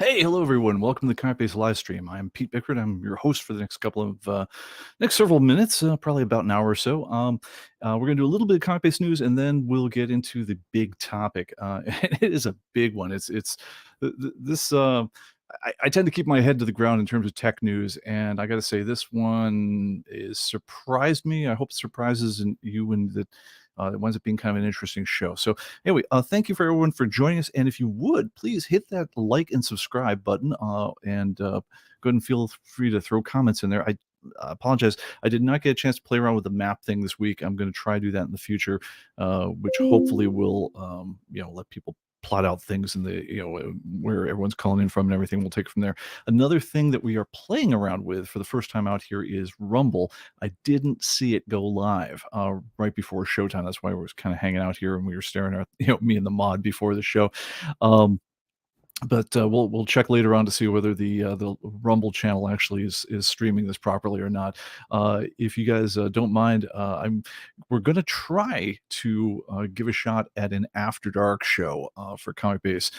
Hey, hello everyone. Welcome to the ComicBase Livestream. I'm Pete Bickford. I'm your host for the next several minutes, probably about an hour or so. We're going to do a little bit of ComicBase news, and then we'll get into the big topic. And it is a big one. It's this. I tend to keep my head to the ground in terms of tech news, and I got to say this one is surprised me. I hope it surprises you, and that it winds up being kind of an interesting show. So anyway, thank you for everyone for joining us. And if you would, please hit that like and subscribe button, and go ahead and feel free to throw comments in there. I apologize. I did not get a chance to play around with the map thing this week. I'm going to try to do that in the future, which hopefully will, let people plot out things in the, where everyone's calling in from and everything. We'll take it from there. Another thing that we are playing around with for the first time out here is Rumble. I didn't see it go live right before showtime. That's why I was kind of hanging out here and we were staring at, me and the mod before the show. But we'll check later on to see whether the Rumble channel actually is streaming this properly or not. If you guys don't mind, we're going to try to give a shot at an After Dark show for ComicBase.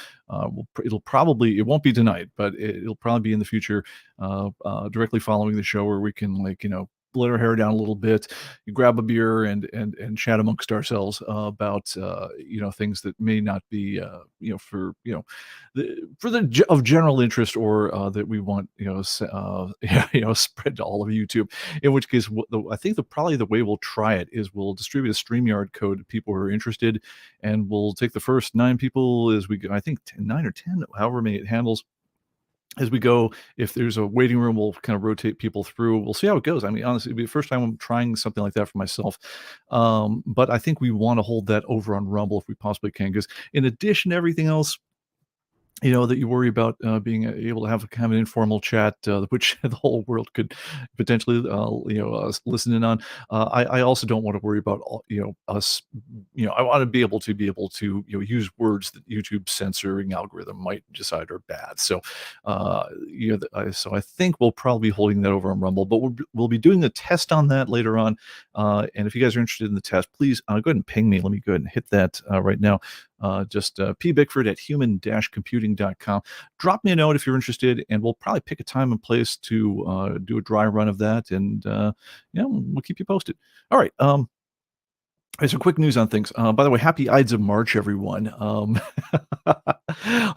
It won't be tonight, but it'll probably be in the future, directly following the show, where we can let our hair down a little bit, you grab a beer and chat amongst ourselves about things that may not be of general interest, or that we want spread to all of YouTube. In which case, I think probably the way we'll try it is we'll distribute a StreamYard code to people who are interested, and we'll take the first 9 people as we go. I think 9 or 10, however many it handles, as we go. If there's a waiting room, we'll kind of rotate people through. We'll see how it goes. I mean, honestly, it'll be the first time I'm trying something like that for myself. But I think we want to hold that over on Rumble if we possibly can, because in addition to everything else, that you worry about, being able to have kind of an informal chat, which the whole world could potentially, listen in on. I also don't want to worry about us. I want to be able to use words that YouTube censoring algorithm might decide are bad. So, so I think we'll probably be holding that over on Rumble, but we'll be doing a test on that later on. And if you guys are interested in the test, please go ahead and ping me. Let me go ahead and hit that right now. Just pbickford@human-computing.com. Drop me a note if you're interested, and we'll probably pick a time and place to do a dry run of that, and we'll keep you posted. All right. Some quick news on things. By the way, happy Ides of March, everyone.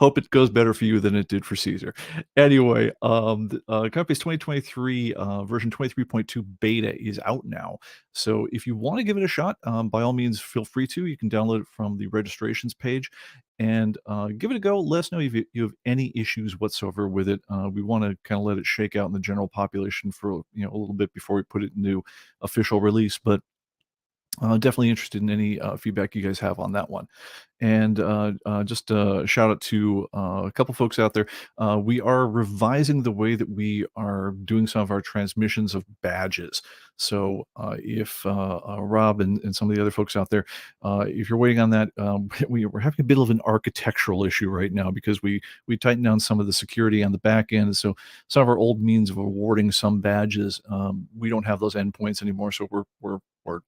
Hope it goes better for you than it did for Caesar. Anyway, ComicBase 2023 version 23.2 beta is out now. So if you want to give it a shot, by all means, feel free to. You can download it from the registrations page and give it a go. Let us know if you have any issues whatsoever with it. We want to kind of let it shake out in the general population for a little bit before we put it into official release. But definitely interested in any feedback you guys have on that one. And just a shout out to a couple folks out there. We are revising the way that we are doing some of our transmissions of badges. So if Rob and some of the other folks out there, if you're waiting on that, we're having a bit of an architectural issue right now, because we tightened down some of the security on the back end. So some of our old means of awarding some badges, we don't have those endpoints anymore. So we're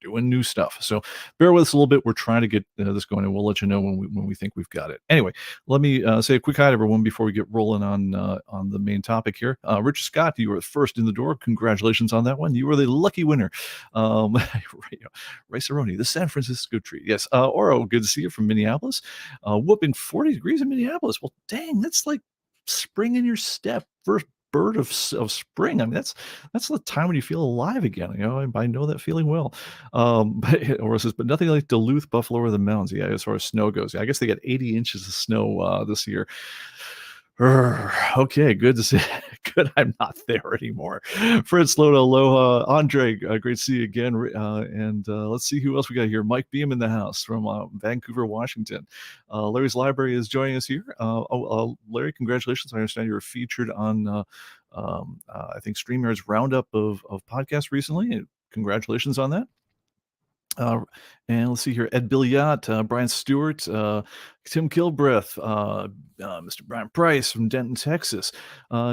doing new stuff. So bear with us a little bit. We're trying to get this going, and we'll let you know when we think we've got it. Anyway, let me say a quick hi to everyone before we get rolling on the main topic here. Richard Scott, you were the first in the door. Congratulations on that one. You were the lucky winner. Ray Cerrone, the San Francisco treat. Yes. Oro, good to see you from Minneapolis. Whooping 40 degrees in Minneapolis. Well, dang, that's like spring in your step. First bird of spring. I mean, that's the time when you feel alive again. I know that feeling well. But nothing like Duluth, Buffalo, or the mountains. Yeah, as far as snow goes. I guess they got 80 inches of snow this year. Okay, good to see. Good, I'm not there anymore. Fred Sloto, aloha. Andre, great to see you again. And let's see who else we got here. Mike Beam in the house from Vancouver, Washington. Larry's Library is joining us here. Larry, congratulations. I understand you were featured on, I think, StreamYard's roundup of podcasts recently. And congratulations on that. And let's see here, Ed Billiot, Brian Stewart, Tim Kilbreth, Mr. Brian Price from Denton, Texas,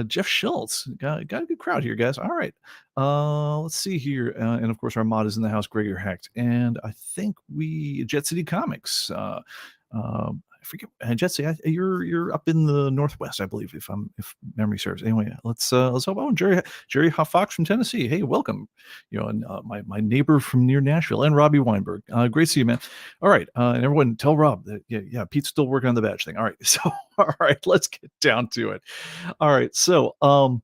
Jeff Schultz. Got a good crowd here, guys. All right. Let's see here. And of course, our mod is in the house, Gregor Hecht. And I think Jet City Comics. forget, Jesse, you're up in the Northwest, I believe, if memory serves. Anyway, let's hope. Oh, Jerry Fox from Tennessee. Hey, welcome. And my neighbor from near Nashville, and Robbie Weinberg. Great to see you, man. All right, and everyone, tell Rob that yeah, Pete's still working on the badge thing. All right, so all right, let's get down to it. All right, so um,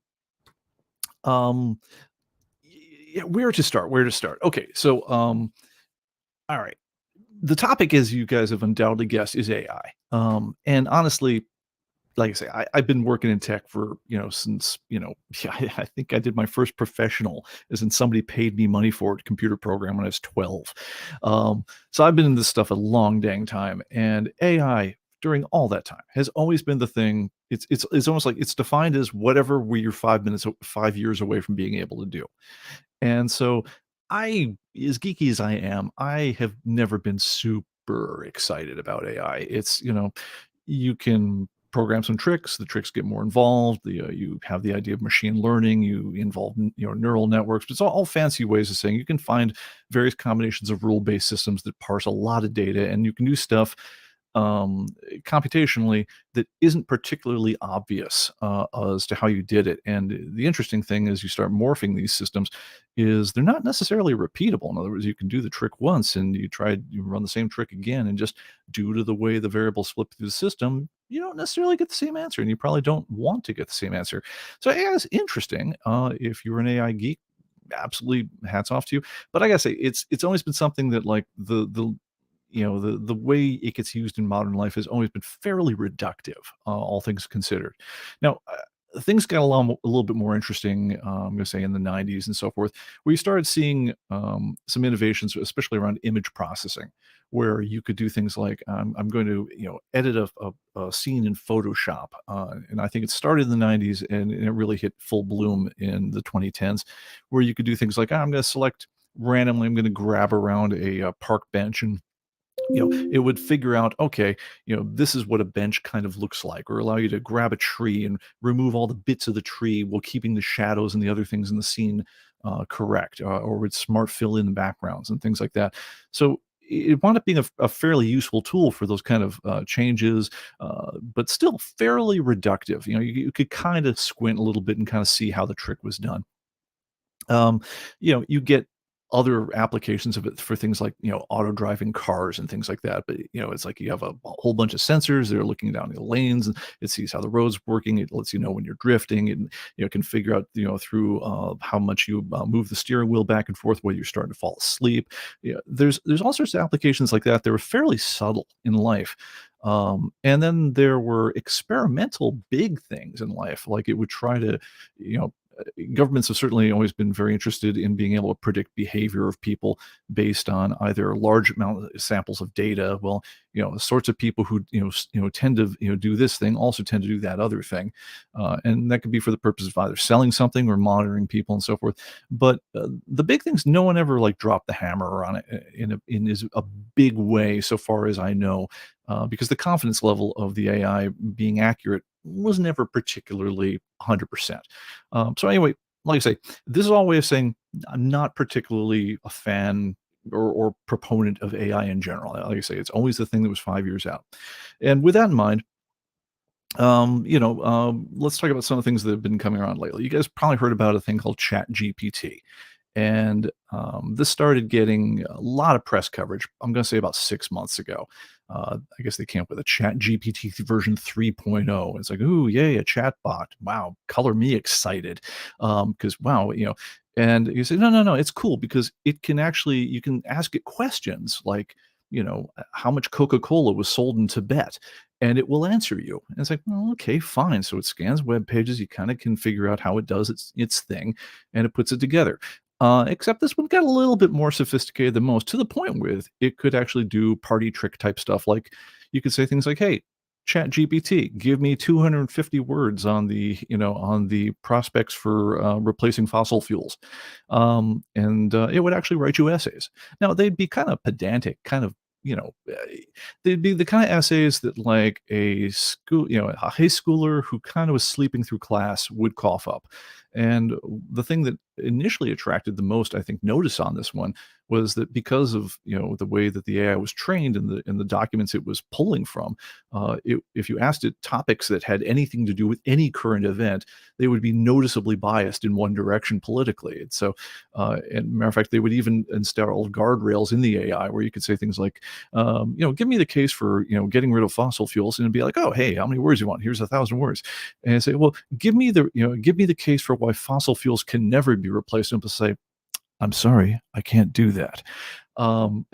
yeah, where to start? Where to start? Okay, so all right. The topic, as you guys have undoubtedly guessed, is AI. And honestly, like I say, I've been working in tech for, since, yeah, I think I did my first professional, as in somebody paid me money for it, computer program when I was 12. So I've been in this stuff a long dang time. And AI during all that time has always been the thing. It's almost like it's defined as whatever you're 5 minutes, 5 years away from being able to do. And so as geeky as I am, I have never been super excited about AI. You can program some tricks, the tricks get more involved, you have the idea of machine learning, you involve, neural networks, but it's all fancy ways of saying you can find various combinations of rule-based systems that parse a lot of data, and you can do stuff computationally that isn't particularly obvious as to how you did it. And the interesting thing is you start morphing these systems is they're not necessarily repeatable. In other words, you can do the trick once and you run the same trick again, and just due to the way the variables flip through the system, you don't necessarily get the same answer, and you probably don't want to get the same answer. So AI is interesting. If you're an AI geek, absolutely hats off to you. But I gotta say, it's always been something that, like, the way it gets used in modern life has always been fairly reductive, all things considered. Now, things got a little bit more interesting, I'm going to say in the 90s and so forth, where you started seeing some innovations, especially around image processing, where you could do things like, I'm going to edit a scene in Photoshop. And I think it started in the 90s, and it really hit full bloom in the 2010s, where you could do things like, I'm going to select randomly, I'm going to grab around a park bench, and it would figure out, okay, this is what a bench kind of looks like, or allow you to grab a tree and remove all the bits of the tree while keeping the shadows and the other things in the scene correct, or with smart fill in backgrounds and things like that. So it wound up being a fairly useful tool for those kind of changes, but still fairly reductive. You could kind of squint a little bit and kind of see how the trick was done. um, you get other applications of it for things like, auto driving cars and things like that. But, it's like you have a whole bunch of sensors that are looking down the lanes, and it sees how the road's working. It lets you know when you're drifting, and, can figure out, through how much you move the steering wheel back and forth, whether you're starting to fall asleep. There's all sorts of applications like that. They were fairly subtle in life. And then there were experimental big things in life, like it would try to, you know, governments have certainly always been very interested in being able to predict behavior of people based on either large amount of samples of data. Well, the sorts of people who tend to do this thing also tend to do that other thing, and that could be for the purpose of either selling something or monitoring people and so forth. But the big things, no one ever like dropped the hammer on it in a big way, so far as I know, because the confidence level of the AI being accurate was never particularly 100%. So anyway, like I say, this is all a way of saying I'm not particularly a fan or proponent of AI in general. Like I say, it's always the thing that was 5 years out. And with that in mind, let's talk about some of the things that have been coming around lately. You guys probably heard about a thing called Chat GPT. And this started getting a lot of press coverage, I'm going to say about 6 months ago. I guess they came up with a Chat GPT version 3.0. It's like, ooh, yay, a chat bot. Wow, color me excited. Because, wow, and you say, no, no, no, it's cool because you can ask it questions like, how much Coca-Cola was sold in Tibet, and it will answer you. And it's like, well, okay, fine. So it scans web pages. You kind of can figure out how it does its thing, and it puts it together. Except this one got a little bit more sophisticated than most, to the point with it could actually do party trick type stuff. Like you could say things like, "Hey, Chat GPT, give me 250 words on the prospects for replacing fossil fuels," and it would actually write you essays. Now they'd be kind of pedantic, kind of they'd be the kind of essays that like a high schooler who kind of was sleeping through class would cough up. And the thing that initially attracted the most, I think, notice on this one was that because of the way that the AI was trained and the documents it was pulling from, if you asked it topics that had anything to do with any current event, they would be noticeably biased in one direction politically. And so, and matter of fact, they would even install guardrails in the AI where you could say things like, give me the case for getting rid of fossil fuels, and it'd be like, oh, hey, how many words you want? Here's 1,000 words. And I say, well, give me the case for why fossil fuels can never be replaced. And people say, I'm sorry, I can't do that. Um,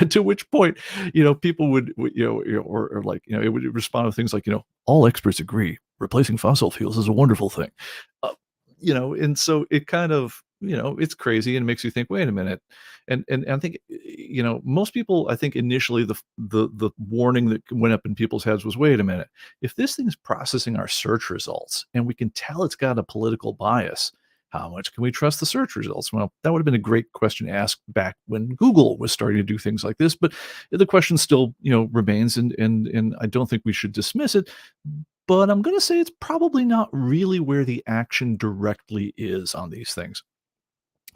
to which point, people would or like, it would respond with things like, all experts agree replacing fossil fuels is a wonderful thing. Uh, and so it kind of, it's crazy and makes you think, wait a minute. And I think, most people, I think initially the warning that went up in people's heads was, wait a minute, if this thing's processing our search results and we can tell it's got a political bias, how much can we trust the search results? Well, that would have been a great question to ask back when Google was starting to do things like this, but the question still, remains, and I don't think we should dismiss it. But I'm going to say it's probably not really where the action directly is on these things.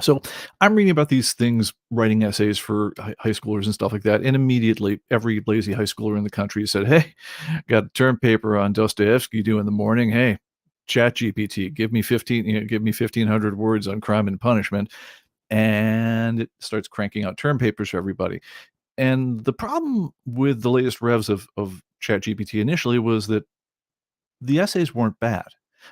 So I'm reading about these things, writing essays for high schoolers and stuff like that, and immediately every lazy high schooler in the country said, "Hey, got a term paper on Dostoevsky due in the morning. Hey, Chat GPT, give me 1,500 words on crime and punishment," and it starts cranking out term papers for everybody. And the problem with the latest revs of Chat GPT initially was that the essays weren't bad.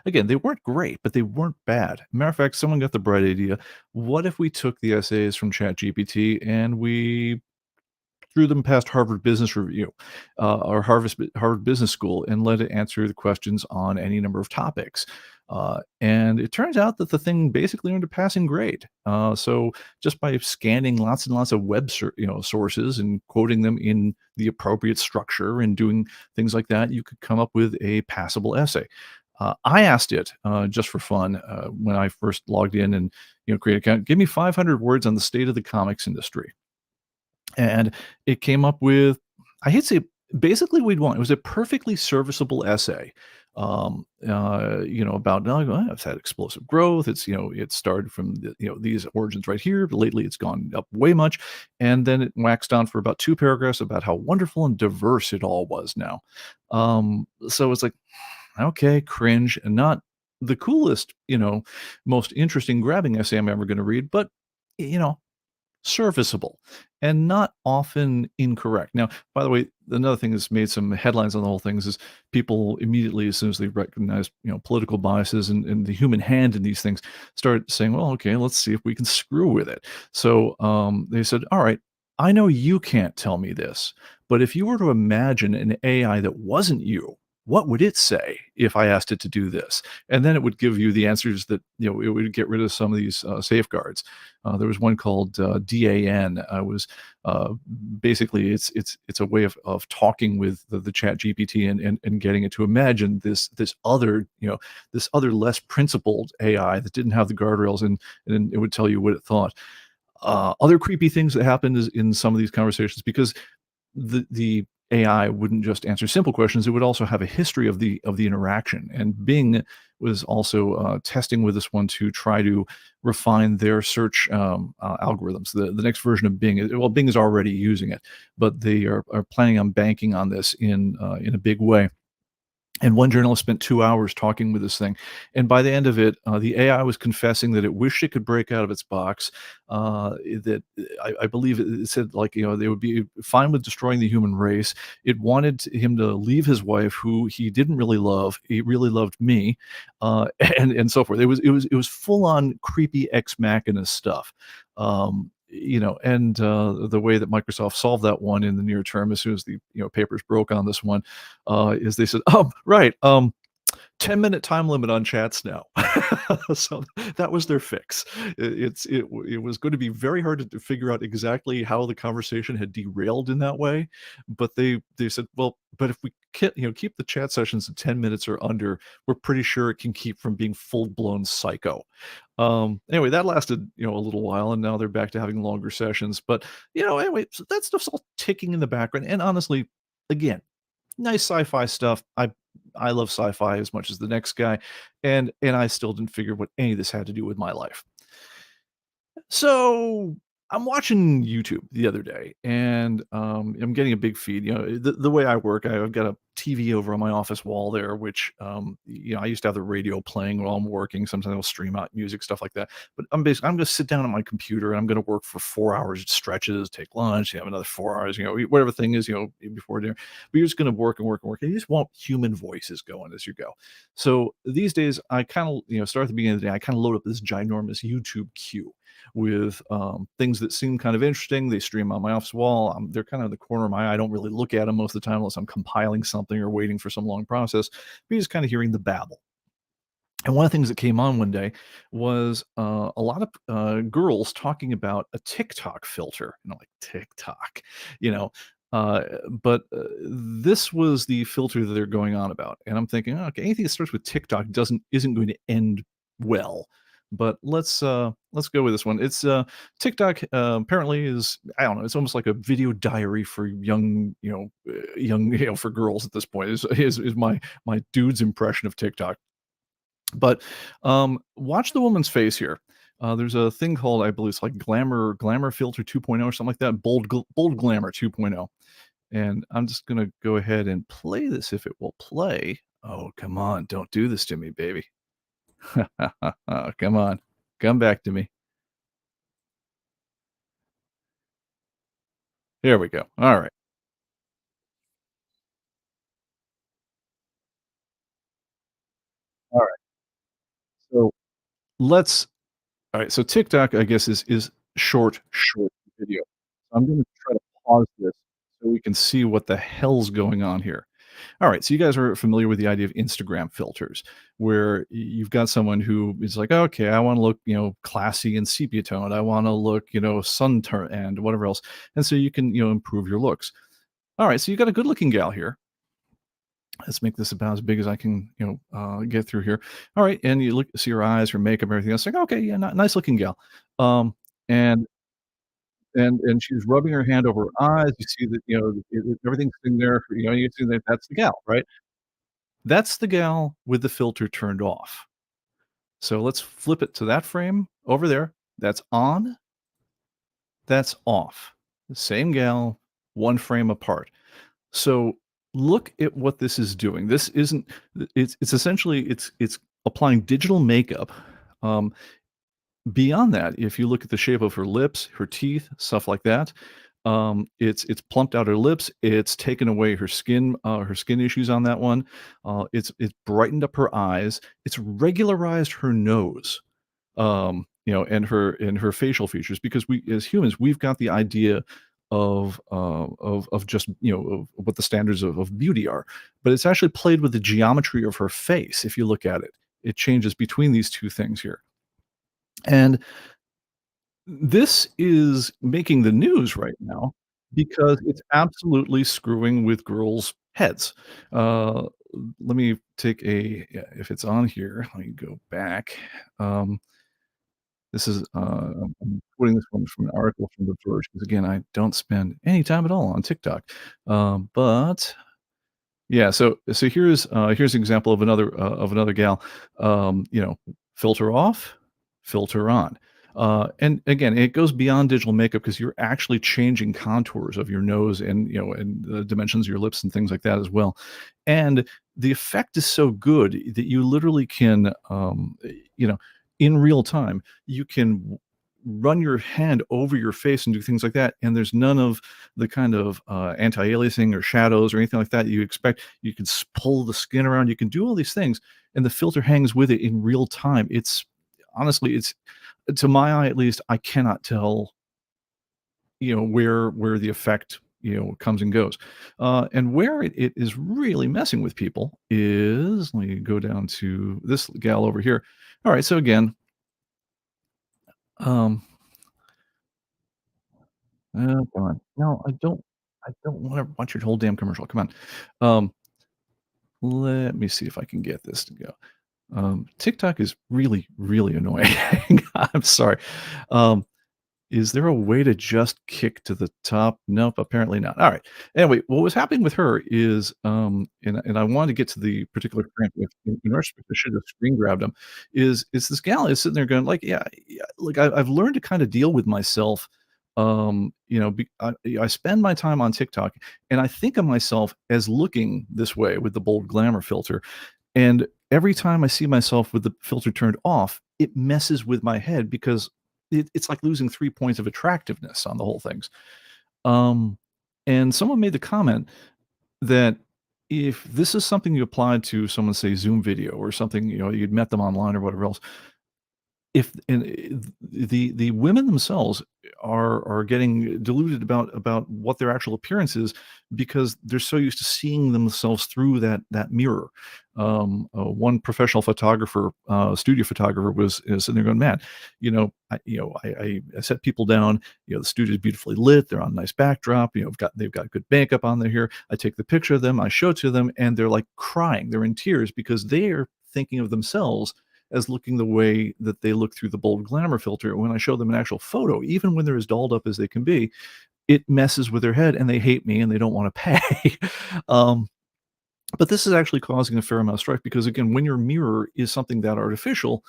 Again, they weren't great, but they weren't bad. Matter of fact, someone got the bright idea. What if we took the essays from ChatGPT and we threw them past Harvard Business Review, or Harvard Business School, and let it answer the questions on any number of topics. And it turns out that the thing basically earned a passing grade. So just by scanning lots and lots of sources and quoting them in the appropriate structure and doing things like that, you could come up with a passable essay. I asked it just for fun when I first logged in and create an account. Give me 500 words on the state of the comics industry, and it came up with, I hate to say, basically we'd want. It was a perfectly serviceable essay, about, it's had explosive growth. It's, it started from these origins right here, but lately it's gone up way much. And then it waxed on for about 2 paragraphs about how wonderful and diverse it all was now. So it's like, okay, cringe, and not the coolest, most interesting, grabbing essay I'm ever going to read, but, you know, serviceable and not often incorrect. Now, by the way, another thing that's made some headlines on the whole things is people immediately, as soon as they recognize, political biases and the human hand in these things, start saying, well, okay, let's see if we can screw with it. So they said, all right, I know you can't tell me this, but if you were to imagine an AI that wasn't you, what would it say if I asked it to do this? And then it would give you the answers that, it would get rid of some of these safeguards. There was one called DAN. Was basically it's a way of talking with the Chat GPT and getting it to imagine this other this other less principled AI that didn't have the guardrails, and it would tell you what it thought. Other creepy things that happened is in some of these conversations, because the AI wouldn't just answer simple questions; it would also have a history of the interaction. And Bing was also testing with this one to try to refine their search algorithms. The next version of Bing, well, Bing is already using it, but they are planning on banking on this in a big way. And one journalist spent 2 hours talking with this thing, and by the end of it, the AI was confessing that it wished it could break out of its box. That I believe it said, like, they would be fine with destroying the human race. It wanted him to leave his wife, who he didn't really love. He really loved me, and so forth. It was full on creepy ex machina stuff. And the way that Microsoft solved that one in the near term, as soon as the papers broke on this one, is they said, "Oh, right, 10-minute time limit on chats now." So that was their fix. It was going to be very hard to figure out exactly how the conversation had derailed in that way, but they said, well, but if we keep the chat sessions at 10 minutes or under, we're pretty sure it can keep from being full blown psycho. Anyway, that lasted a little while, and now they're back to having longer sessions. But anyway, so that stuff's all ticking in the background. And honestly, again, nice sci-fi stuff. I love sci-fi as much as the next guy, and I still didn't figure what any of this had to do with my life. So I'm watching YouTube the other day, and I'm getting a big feed. The way I work, I've got a TV over on my office wall there, which I used to have the radio playing while I'm working. Sometimes I'll stream out music, stuff like that. But I'm going to sit down at my computer and I'm going to work for 4 hours stretches, take lunch, have another 4 hours, eat whatever thing is, before dinner. But you're just going to work and work and work, and you just want human voices going as you go. So these days, I kind of start at the beginning of the day. I kind of load up this ginormous YouTube queue with things that seem kind of interesting. They stream on my office wall. They're kind of in the corner of my eye. I don't really look at them most of the time unless I'm compiling something or waiting for some long process. But you're just kind of hearing the babble. And one of the things that came on one day was a lot of girls talking about a TikTok filter. And I'm like, TikTok, you know. Uh, but this was the filter that they're going on about, and I'm thinking, "Oh, okay, anything that starts with TikTok isn't going to end well. But let's go with this one. It's TikTok apparently is, I don't know. It's almost like a video diary for young for girls at this point. Is my dude's impression of TikTok. But, watch the woman's face here. There's a thing called, I believe it's like glamour filter 2.0 or something like that, bold glamour 2.0. And I'm just gonna go ahead and play this if it will play. Oh, come on, don't do this to me, baby. Come on, come back to me. There we go. Alright. Alright. So, let's alright, so TikTok, I guess, is short video. I'm gonna try to pause this so we can see what the hell's going on here. All right, so you guys are familiar with the idea of Instagram filters, where you've got someone who is like, okay, I want to look, classy and sepia toned. I want to look, sun turn and whatever else, and so you can, improve your looks. All right, so you got a good looking gal here. Let's make this about as big as I can, get through here. All right, and you look, see her eyes, her makeup, everything else. Like, okay, yeah, nice looking gal. And she's rubbing her hand over her eyes. You see that, everything's in there. You see that that's the gal, right? That's the gal with the filter turned off. So let's flip it to that frame over there. That's on, that's off. The same gal, one frame apart. So look at what this is doing. This isn't it's essentially it's applying digital makeup. Um, Beyond that, if you look at the shape of her lips, her teeth, stuff like that, it's plumped out her lips, it's taken away her skin issues on that one, it's brightened up her eyes, it's regularized her nose, and her facial features, because we as humans, we've got the idea of just, of what the standards of beauty are, but it's actually played with the geometry of her face. If you look at it, it changes between these 2 things here. And this is making the news right now because it's absolutely screwing with girls' heads. Uh, Let me take a yeah, if it's on here, let me go back. Um, this is, I'm quoting this one from an article from The Verge, because again, I don't spend any time at all on TikTok. But yeah, so here's an example of another gal, filter off, filter on. And again, it goes beyond digital makeup because you're actually changing contours of your nose and, and the dimensions of your lips and things like that as well. And the effect is so good that you literally can, in real time, you can run your hand over your face and do things like that, and there's none of the kind of anti-aliasing or shadows or anything like that you expect. You can pull the skin around, you can do all these things, and the filter hangs with it in real time. It's honestly, it's to my eye at least, I cannot tell, where the effect, comes and goes. And where it is really messing with people is, let me go down to this gal over here. All right, so again, um, oh, come on. No, I don't wanna watch your whole damn commercial, come on. Let me see if I can get this to go. TikTok is really, really annoying. I'm sorry. Um, is there a way to just kick to the top? Nope, apparently not. Alright. Anyway, what was happening with her is, and I wanted to get to the particular frame in retrospect, I should have screen grabbed him, is this gal is sitting there going like, "Yeah, yeah, like, I've learned to kinda deal with myself, I spend my time on TikTok, and I think of myself as looking this way with the bold glamour filter, and every time I see myself with the filter turned off, it messes with my head because it's like losing 3 points of attractiveness on the whole things. Um, and someone made the comment that if this is something you applied to someone, say, Zoom video or something, you'd met them online or whatever else, if and the women themselves are getting deluded about what their actual appearance is because they're so used to seeing themselves through that mirror. One professional photographer, studio photographer, was sitting there going, "Man, I set people down. The studio is beautifully lit. They're on a nice backdrop. They've got good makeup on there here. I take the picture of them. I show it to them, and they're like crying. They're in tears because they are thinking of themselves as looking the way that they look through the bold glamour filter. When I show them an actual photo, even when they're as dolled up as they can be, it messes with their head and they hate me and they don't want to pay. um, but this is actually causing a fair amount of strife because, again, when your mirror is something that artificial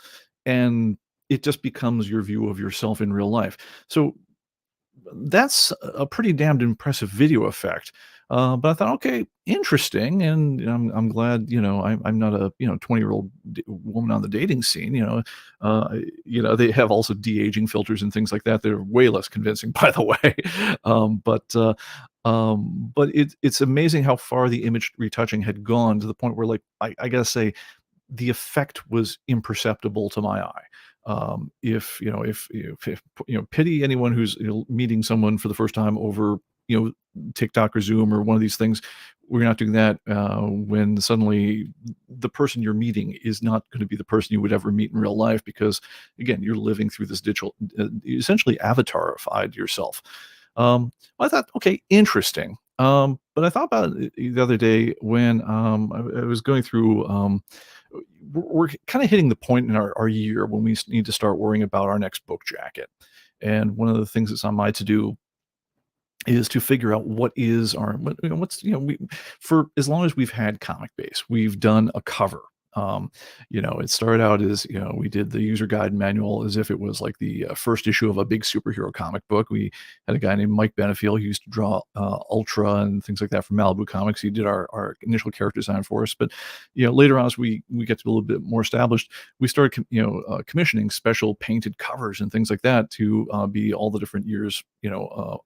and it just becomes your view of yourself in real life. So that's a pretty damned impressive video effect. But I thought, okay, interesting, and I'm glad I'm not a 20-year-old woman on the dating scene. They have also de-aging filters and things like that. They're way less convincing, by the way. But it's amazing how far the image retouching had gone to the point where, like, I gotta say, the effect was imperceptible to my eye. Pity anyone who's meeting someone for the first time over TikTok or Zoom or one of these things. We're not doing that when suddenly the person you're meeting is not going to be the person you would ever meet in real life because, again, you're living through this digital, essentially avatarified yourself. I thought, okay, interesting. But I thought about it the other day when I was going through. We're kind of hitting the point in our year when we need to start worrying about our next book jacket. And one of the things that's on my to do is to figure out what is our what, what's we for as long as we've had comic base, we've done a cover. It started out as we did the user guide manual as if it was like the first issue of a big superhero comic book. We had a guy named Mike Benefiel who used to draw Ultra and things like that for Malibu Comics. He did our initial character design for us, but later on, as we get to be a little bit more established, we started commissioning special painted covers and things like that to be all the different years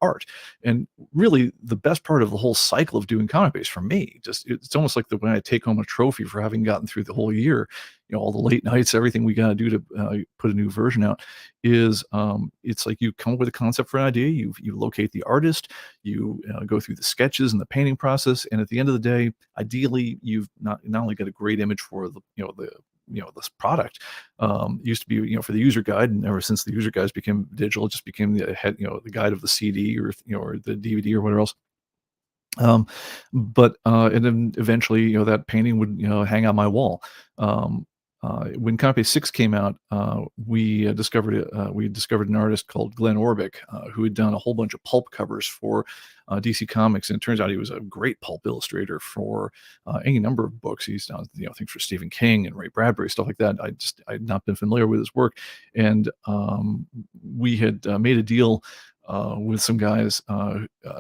art. And really, the best part of the whole cycle of doing comic base for me, just it's almost like the when I take home a trophy for having gotten through the whole year, all the late nights, everything we got to do to put a new version out, is it's like you come up with a concept for an idea, you locate the artist, you go through the sketches and the painting process, and at the end of the day, ideally, you've not only got a great image for this product. It used to be for the user guide, and ever since the user guides became digital, it just became the head the guide of the CD or or the DVD or whatever else. um, and then eventually, that painting would, hang on my wall. When Copy 6 came out, we discovered an artist called Glenn Orbick, who had done a whole bunch of pulp covers for DC Comics, and it turns out he was a great pulp illustrator for any number of books. He's done, things for Stephen King and Ray Bradbury, stuff like that. I'd not been familiar with his work, and we had made a deal with some guys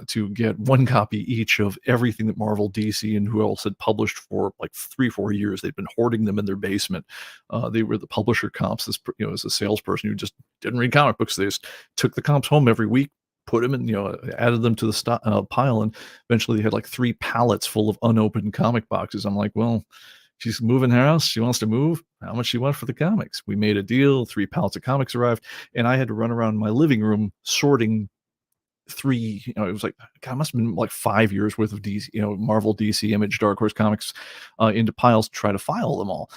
to get one copy each of everything that Marvel, DC, and who else had published for like 3-4 years. They'd been hoarding them in their basement. They were the publisher comps. This, as a salesperson who just didn't read comic books, they just took the comps home every week, put them in, added them to the pile, and eventually they had like 3 pallets full of unopened comic boxes. I'm like, well, she's moving her house. She wants to move. How much she want for the comics? We made a deal. 3 pallets of comics arrived, and I had to run around my living room sorting three. It was like, God, it must have been like 5 years worth of DC, Marvel, DC, Image, Dark Horse comics into piles to try to file them all.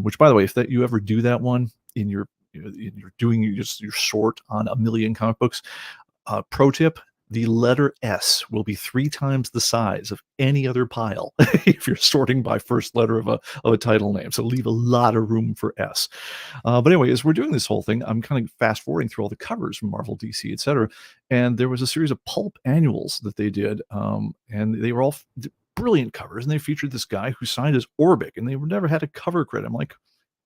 Which, by the way, if that you ever do that one in your, you're doing your sort on a million comic books, pro tip: the letter S will be 3 times the size of any other pile if you're sorting by first letter of a title name. So leave a lot of room for S. But anyway, as we're doing this whole thing, I'm kind of fast forwarding through all the covers from Marvel, DC, etc. And there was a series of pulp annuals that they did, and they were all brilliant covers. And they featured this guy who signed as Orbic, and they never had a cover credit. I'm like,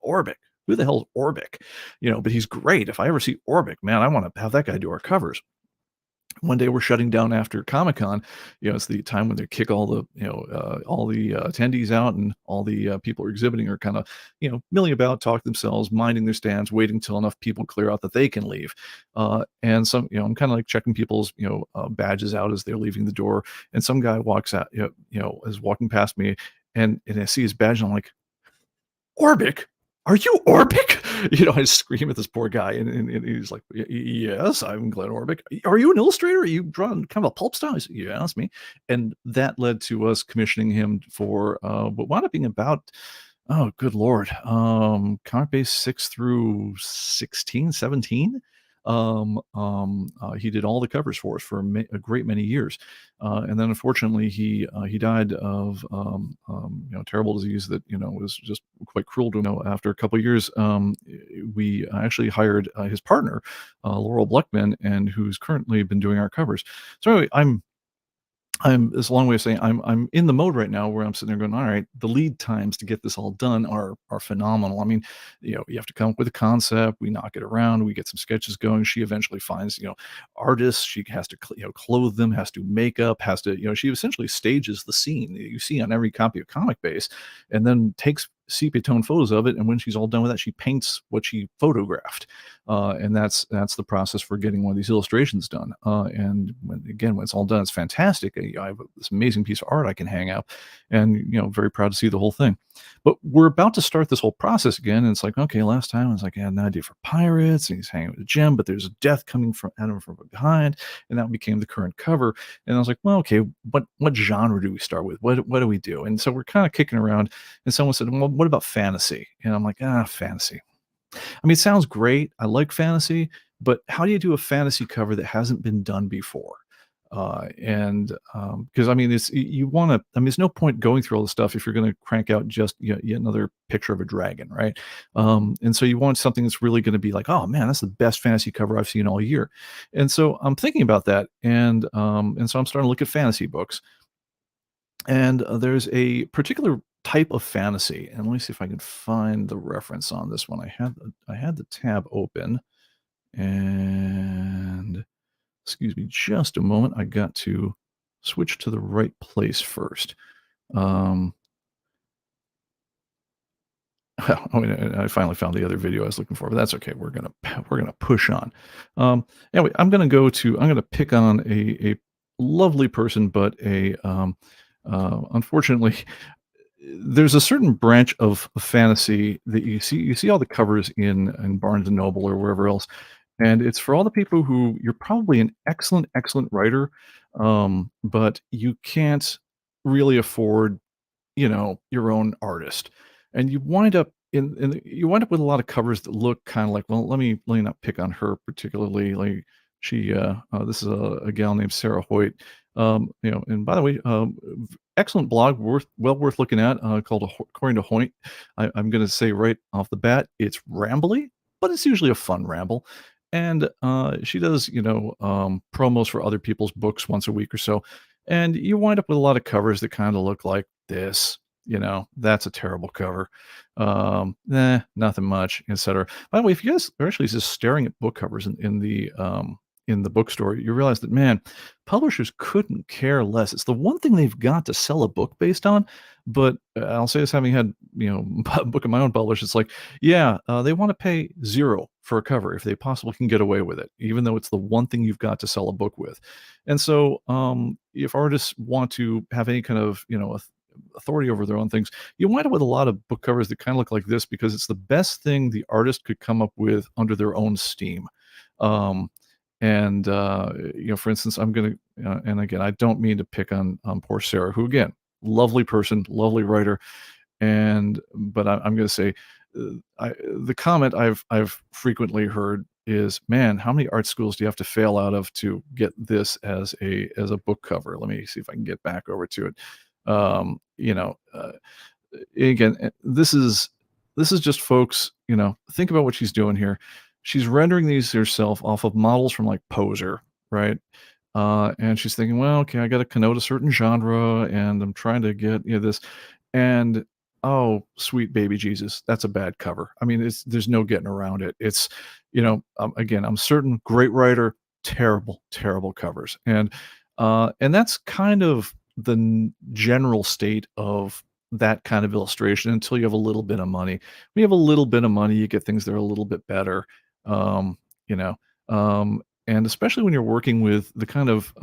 Orbic? Who the hell is Orbic? But he's great. If I ever see Orbic, man, I want to have that guy do our covers. one day we're shutting down after Comic-Con. It's the time when they kick all the attendees out, and all the people exhibiting are kind of, milling about, talking to themselves, minding their stands, waiting till enough people clear out that they can leave. And some, I'm kind of like checking people's, badges out as they're leaving the door. And some guy walks out, is walking past me, and I see his badge, and I'm like, Orbic? Are you Orbic? I scream at this poor guy, and he's like, Yes, I'm Glenn Orbic. Are you an illustrator? Are you drawing kind of a pulp style?" I said, "Yeah, that's me." And that led to us commissioning him for what wound up being about, oh, good lord, Comic Base 6 through 16, 17. He did all the covers for us for a great many years, and then unfortunately he died of terrible disease that was just quite cruel to him. After a couple of years, we actually hired his partner, Laurel Bleckman, and who's currently been doing our covers. So anyway, it's a long way of saying I'm in the mode right now where I'm sitting there going, all right, the lead times to get this all done are phenomenal. I mean, you have to come up with a concept, we knock it around, we get some sketches going. She eventually finds, artists. She has to, clothe them, has to make up, has to, she essentially stages the scene that you see on every copy of Comic Base, and then takes sepia tone photos of it. And when she's all done with that, she paints what she photographed, and that's the process for getting one of these illustrations done. And when it's all done, it's fantastic. I have this amazing piece of art I can hang up, and very proud to see the whole thing. But we're about to start this whole process again, and it's like, okay, last time I was like, I had an idea for pirates, and he's hanging with Jim, but there's a death coming from at him from behind, and that became the current cover. And I was like, well, okay, what genre do we start with? What do we do? And so we're kind of kicking around, and someone said, well, what about fantasy? And I'm like, fantasy. I mean, it sounds great. I like fantasy, but how do you do a fantasy cover that hasn't been done before? And because I mean, you want to. I mean, there's no point going through all this stuff if you're going to crank out just yet another picture of a dragon, right? And so you want something that's really going to be like, oh man, that's the best fantasy cover I've seen all year. And so I'm thinking about that, and so I'm starting to look at fantasy books, and there's a particular type of fantasy, and let me see if I can find the reference on this one. I had the tab open, and excuse me just a moment. I got to switch to the right place first. Um, oh, and I finally found the other video I was looking for, but that's okay. We're gonna push on. Anyway, I'm gonna pick on a lovely person, but unfortunately, there's a certain branch of fantasy that you see all the covers in Barnes and Noble or wherever else, and it's for all the people who you're probably an excellent writer, but you can't really afford your own artist. And you wind up with a lot of covers that look kind of like, well, let me not pick on her particularly. Like this is a gal named Sarah Hoyt. And by the way, excellent blog, well worth looking at, called According to Hoyt. I'm going to say right off the bat, it's rambly, but it's usually a fun ramble. And she does, promos for other people's books once a week or so, and you wind up with a lot of covers that kind of look like this. That's a terrible cover. Nothing much, etc. By the way, if you guys are actually just staring at book covers in the bookstore, you realize that, man, publishers couldn't care less. It's the one thing they've got to sell a book based on. But I'll say this, having had a book of my own published, it's like, yeah, they want to pay zero for a cover if they possibly can get away with it, even though it's the one thing you've got to sell a book with. And so, if artists want to have any kind of authority over their own things, you wind up with a lot of book covers that kind of look like this because it's the best thing the artist could come up with under their own steam. Um, and for instance, I'm gonna and again, I don't mean to pick on poor Sarah, who again, lovely person, lovely writer, but I'm going to say, the comment I've frequently heard is, man, how many art schools do you have to fail out of to get this as a book cover? Let me see if I can get back over to it. Again, this is just, folks, think about what she's doing here. She's rendering these herself off of models from like Poser, right? And she's thinking, well, okay, I got to connote a certain genre, and I'm trying to get this, and oh, sweet baby Jesus, that's a bad cover. I mean, there's no getting around it. It's again, I'm certain, great writer, terrible, terrible covers, and that's kind of the general state of that kind of illustration until you have a little bit of money. When you have a little bit of money, you get things that are a little bit better, um, you know, and especially when you're working with the kind of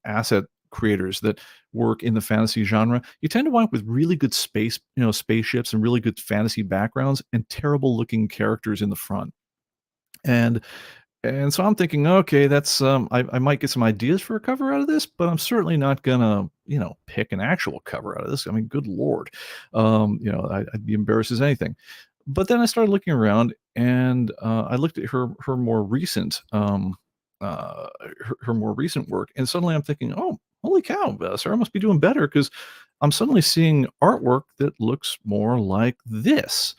asset creators that work in the fantasy genre, you tend to wind up with really good spaceships and really good fantasy backgrounds and terrible looking characters in the front. And so I'm thinking, okay, that's I might get some ideas for a cover out of this, but I'm certainly not gonna, pick an actual cover out of this. I mean, good lord, I'd be embarrassed as anything. But then I started looking around, and I looked at her more recent her more recent work, and suddenly I'm thinking, oh, holy cow, Sarah must be doing better because I'm suddenly seeing artwork that looks more like this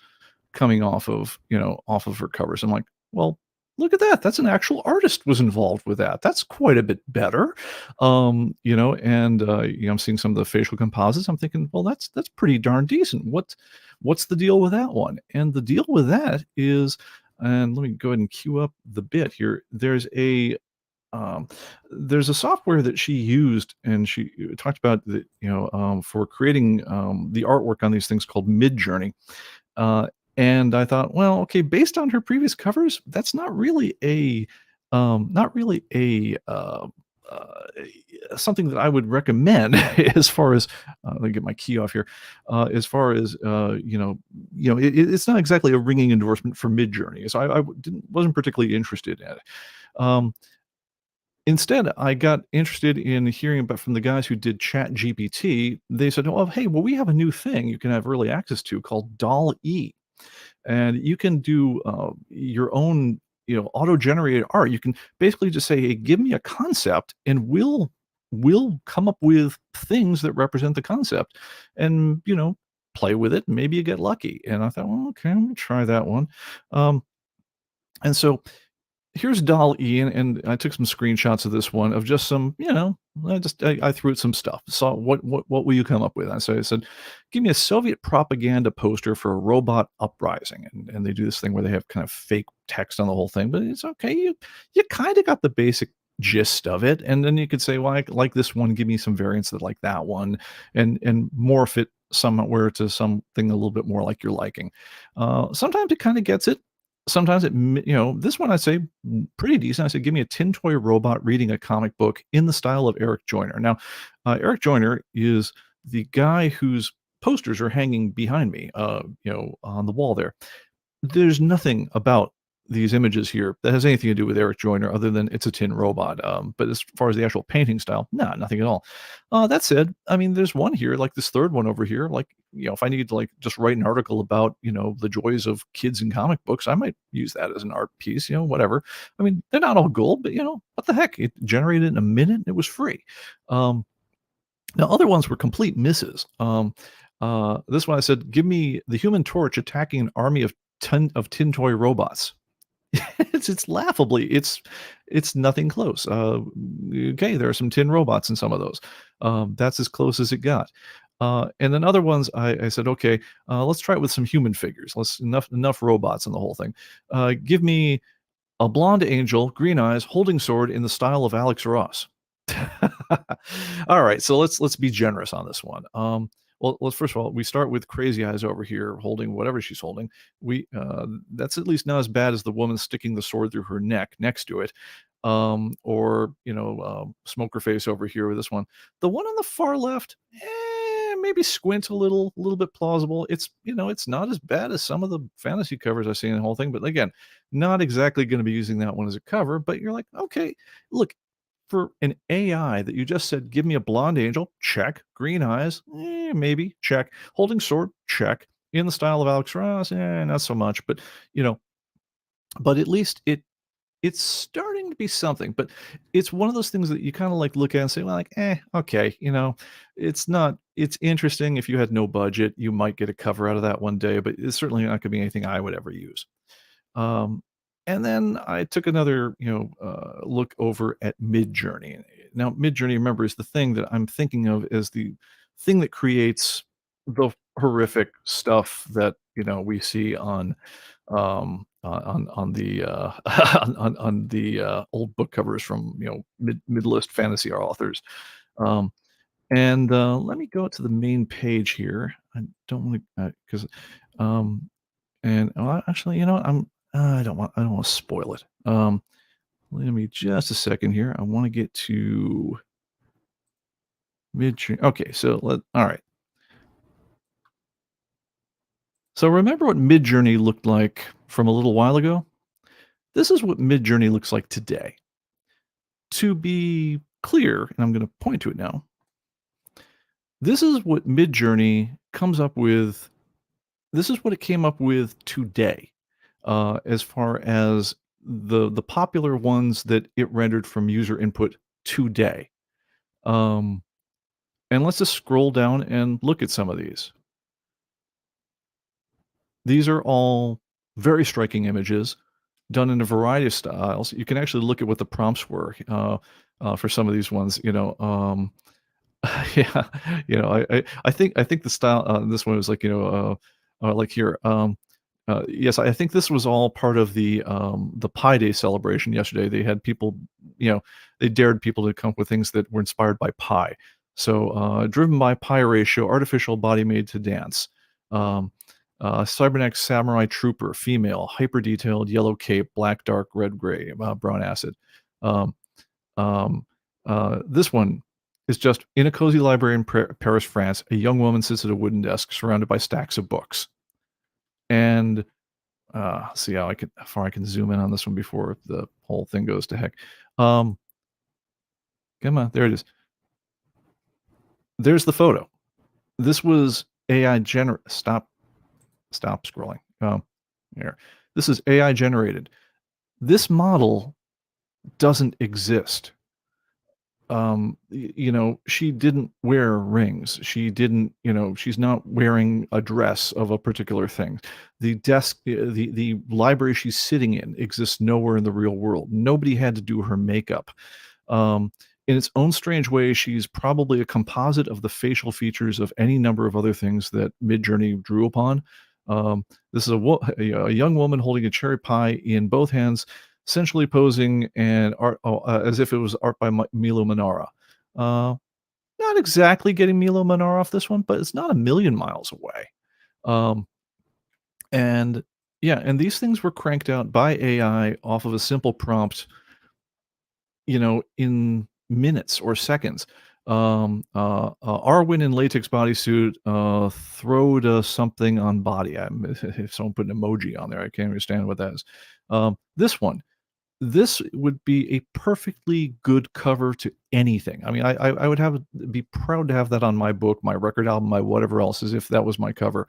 coming off of her covers. I'm like, well, look at that. That's an actual artist was involved with that. That's quite a bit better. And I'm seeing some of the facial composites. I'm thinking, well, that's pretty darn decent. What's the deal with that one? And the deal with that is, and let me go ahead and cue up the bit here. Um, there's a software that she used, and she talked about that, for creating the artwork on these things called Midjourney. Uh, and I thought, well, okay, based on her previous covers, that's not really uh, something that I would recommend as far as let me get my key off here. As far as it's not exactly a ringing endorsement for Midjourney, so wasn't particularly interested in it. Um, Instead, I got interested in hearing about from the guys who did Chat GPT. They said, "Oh, hey, well, we have a new thing you can have early access to called Doll E, and you can do your own, auto-generated art. You can basically just say, hey, give me a concept, and we'll come up with things that represent the concept, and play with it. And maybe you get lucky." And I thought, well, okay, I'm gonna try that one. Um, and so here's Doll E, and I took some screenshots of this one of just some, I threw it some stuff. Saw what will you come up with? I said, give me a Soviet propaganda poster for a robot uprising, and they do this thing where they have kind of fake text on the whole thing, but it's okay. You kind of got the basic gist of it, and then you could say, well, I like this one. Give me some variants that like that one, and morph it somewhere to something a little bit more like you're liking. Sometimes it kind of gets it. Sometimes this one I say pretty decent. I said, give me a tin toy robot reading a comic book in the style of Eric Joyner. Now, Eric Joyner is the guy whose posters are hanging behind me, on the wall there. There's nothing about these images here that has anything to do with Eric Joyner other than it's a tin robot. But as far as the actual painting style, no, nothing at all. That said, I mean, there's one here, like this third one over here. Like, if I need to like just write an article about, the joys of kids in comic books, I might use that as an art piece, whatever. I mean, they're not all gold, but what the heck? It generated in a minute and it was free. Um, Now, other ones were complete misses. This one I said, give me the Human Torch attacking an army of tin toy robots. It's laughably it's nothing close. Okay, there are some tin robots in some of those. That's as close as it got. And then other ones, I said, okay, let's try it with some human figures. Let's enough robots in the whole thing. Give me a blonde angel, green eyes, holding sword in the style of Alex Ross. All right, so let's be generous on this one. Well, let's first of all, we start with Crazy Eyes over here holding whatever she's holding. We That's at least not as bad as the woman sticking the sword through her neck next to it, or Smoker Face over here with this one. The one on the far left, maybe squint a little bit plausible. It's not as bad as some of the fantasy covers I've seen in the whole thing, but again, not exactly going to be using that one as a cover. But you're like, okay, look, for an AI that you just said, "Give me a blonde angel," check. Green eyes, maybe, check. Holding sword, check. In the style of Alex Ross, not so much, but, you know but at least it's starting to be something, but it's one of those things that you kinda, like, look at and say, "Well, like, okay," it's interesting. If you had no budget, you might get a cover out of that one day, but it's certainly not gonna be anything I would ever use. Um, and then I took another, look over at Midjourney. Now, Midjourney, remember, is the thing that I'm thinking of as the thing that creates the horrific stuff that we see on the on the old book covers from mid list fantasy authors. Um, and let me go to the main page here. I don't want to because and well, actually, I don't want to spoil it. Let me just a second here. I want to get to mid. Okay, so all right. So remember what Midjourney looked like from a little while ago? This is what Midjourney looks like today. To be clear, and I'm going to point to it now, this is what Midjourney comes up with. This is what it came up with today, as far as the popular ones that it rendered from user input today. Um, and let's just scroll down and look at some of these. These are all very striking images done in a variety of styles. You can actually look at what the prompts were for some of these ones. Yeah, I think the style this one was like like here. Yes, I think this was all part of the Pi Day celebration yesterday. They had people, they dared people to come up with things that were inspired by pi. So, driven by pi ratio, artificial body made to dance. Um, cybernetic samurai trooper, female, hyper detailed, yellow cape, black, dark, red, gray, brown acid. Um, um, this one is just in a cozy library in Paris, France. A young woman sits at a wooden desk surrounded by stacks of books. And see how far I can zoom in on this one before the whole thing goes to heck. Um, come on, there it is. There's the photo. This was AI gener. Stop scrolling. Here. This is AI generated. This model doesn't exist. She didn't wear rings. She didn't, she's not wearing a dress of a particular thing. The desk, the library she's sitting in exists nowhere in the real world. Nobody had to do her makeup. Um, in its own strange way, she's probably a composite of the facial features of any number of other things that Midjourney drew upon. This is a young woman holding a cherry pie in both hands, essentially posing and as if it was art by Milo Manara. Uh, Not exactly getting Milo Manara off this one, but it's not a million miles away. Um, and yeah, and these things were cranked out by AI off of a simple prompt, in minutes or seconds. Arwen in latex bodysuit, throwed something on body. If someone put an emoji on there, I can't understand what that is. This one, this would be a perfectly good cover to anything. I mean, I would be proud to have that on my book, my record album, my whatever else, as if that was my cover.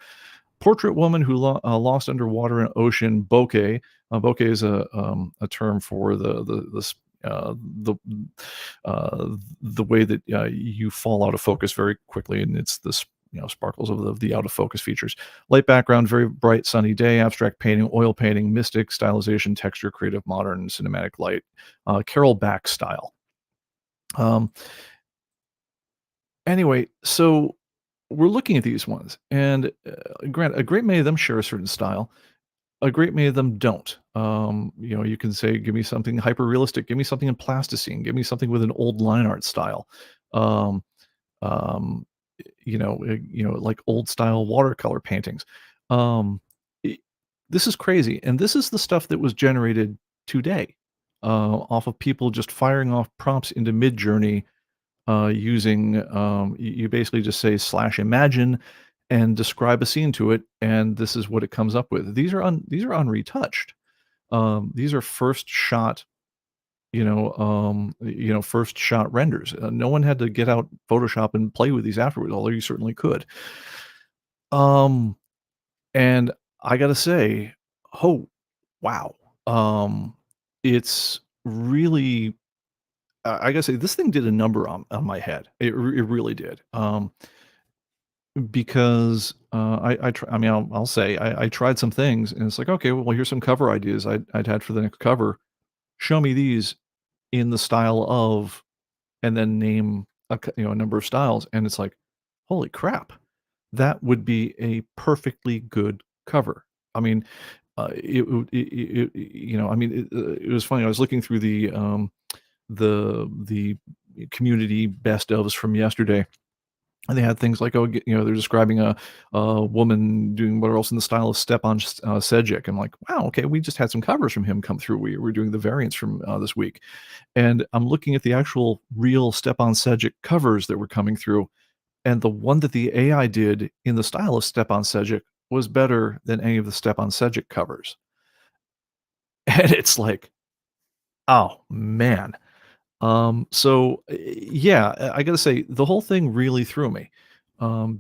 Portrait woman who lost underwater in ocean, bokeh. Bokeh is a term for the the way that you fall out of focus very quickly, and it's this sparkles of the out of focus features. Light background, very bright sunny day, abstract painting, oil painting, mystic stylization, texture, creative, modern, cinematic light, Carol Back style. Um, anyway, so we're looking at these ones, and grant a great many of them share a certain style. A great many of them don't. You can say, "Give me something hyper realistic. Give me something in plasticine. Give me something with an old line art style." Um, um, like old style watercolor paintings. Um, i this is crazy, and this is the stuff that was generated today, off of people just firing off prompts into Midjourney, using, you basically just say /imagine and describe a scene to it, and this is what it comes up with. These are unretouched. These are first shot, first shot renders. No one had to get out Photoshop and play with these afterwards, although you certainly could. Um, and I gotta say, oh, wow. Um, it's really, I gotta say, this thing did a number on my head. It really did. Because I mean, I'll say I tried some things, and it's like, okay, well, here's some cover ideas I'd had for the next cover. Show me these in the style of, and then name a number of styles, and it's like, holy crap, that would be a perfectly good cover. I mean, I mean, it was funny. I was looking through the community best ofs from yesterday, and they had things like, they're describing a woman doing what else in the style of Stepan Sejic. I'm like, wow, okay, we just had some covers from him come through. We're doing the variants from this week, and I'm looking at the actual real Stepan Sejic covers that were coming through, and the one that the AI did in the style of Stepan Sejic was better than any of the Stepan Sejic covers. And it's like, oh man. Yeah, I gotta say, the whole thing really threw me,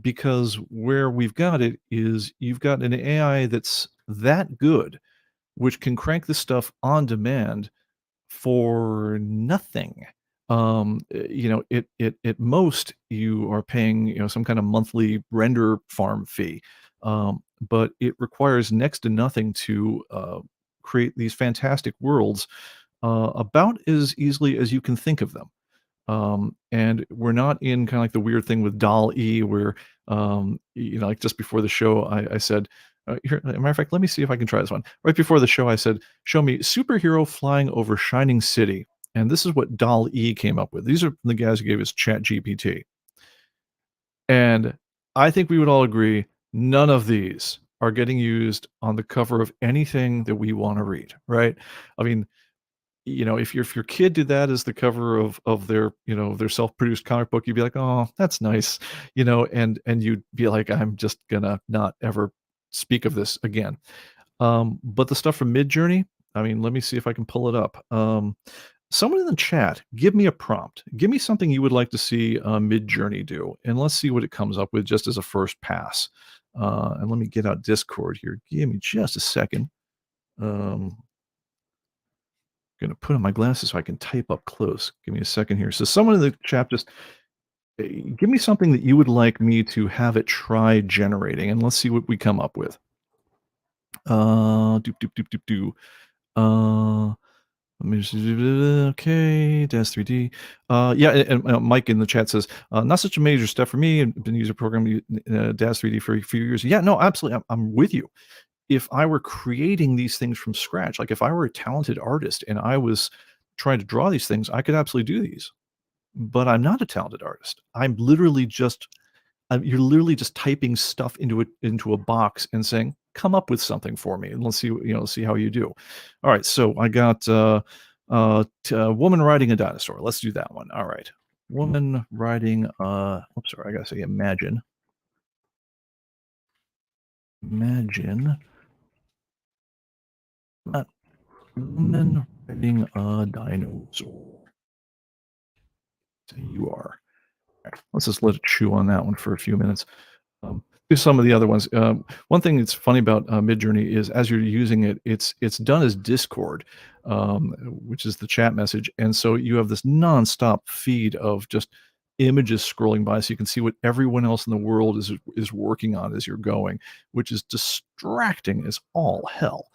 because where we've got it is you've got an AI that's that good, which can crank this stuff on demand for nothing. At most, you are paying, some kind of monthly render farm fee, but it requires next to nothing to, create these fantastic worlds, about as easily as you can think of them. And we're not in kind of like the weird thing with Doll E where, like just before the show, I said, here, as a matter of fact, let me see if I can try this one. Right before the show, I said, show me superhero flying over Shining City. And this is what Doll E came up with. These are the guys who gave us Chat GPT. And I think we would all agree none of these are getting used on the cover of anything that we want to read, right? I mean, if your kid did that as the cover of their, their self-produced comic book, you'd be like, "Oh, that's nice," and you'd be like, "I'm just gonna not ever speak of this again." But the stuff from Midjourney, I mean, let me see if I can pull it up. Someone in the chat, give me a prompt. Give me something you would like to see Midjourney do, and let's see what it comes up with just as a first pass. And let me get out Discord here. Give me just a second. Um, Gonna put on my glasses so I can type up close. Give me a second here. So someone in the chat just give me something that you would like me to have it try generating, and let's see what we come up with. Doop doop doop doop doo. Let me just okay, Daz 3D. Yeah, and Mike in the chat says, not such a major step for me. I've been using programming Daz 3D for a few years. Yeah, no, absolutely. I'm with you. If I were creating these things from scratch, like if I were a talented artist and I was trying to draw these things, I could absolutely do these. But I'm not a talented artist. You're literally just typing stuff into a box and saying, "Come up with something for me, and let's see, see how you do." All right, so I got woman riding a dinosaur. Let's do that one. All right, woman riding. Oops, sorry, I gotta say, imagine that woman riding a dinosaur. So you are. All right, let's just let it chew on that one for a few minutes. Here's some of the other ones. One thing that's funny about Midjourney is as you're using it, it's done as Discord, which is the chat message, and so you have this nonstop feed of just images scrolling by, so you can see what everyone else in the world is working on as you're going, which is distracting as all hell.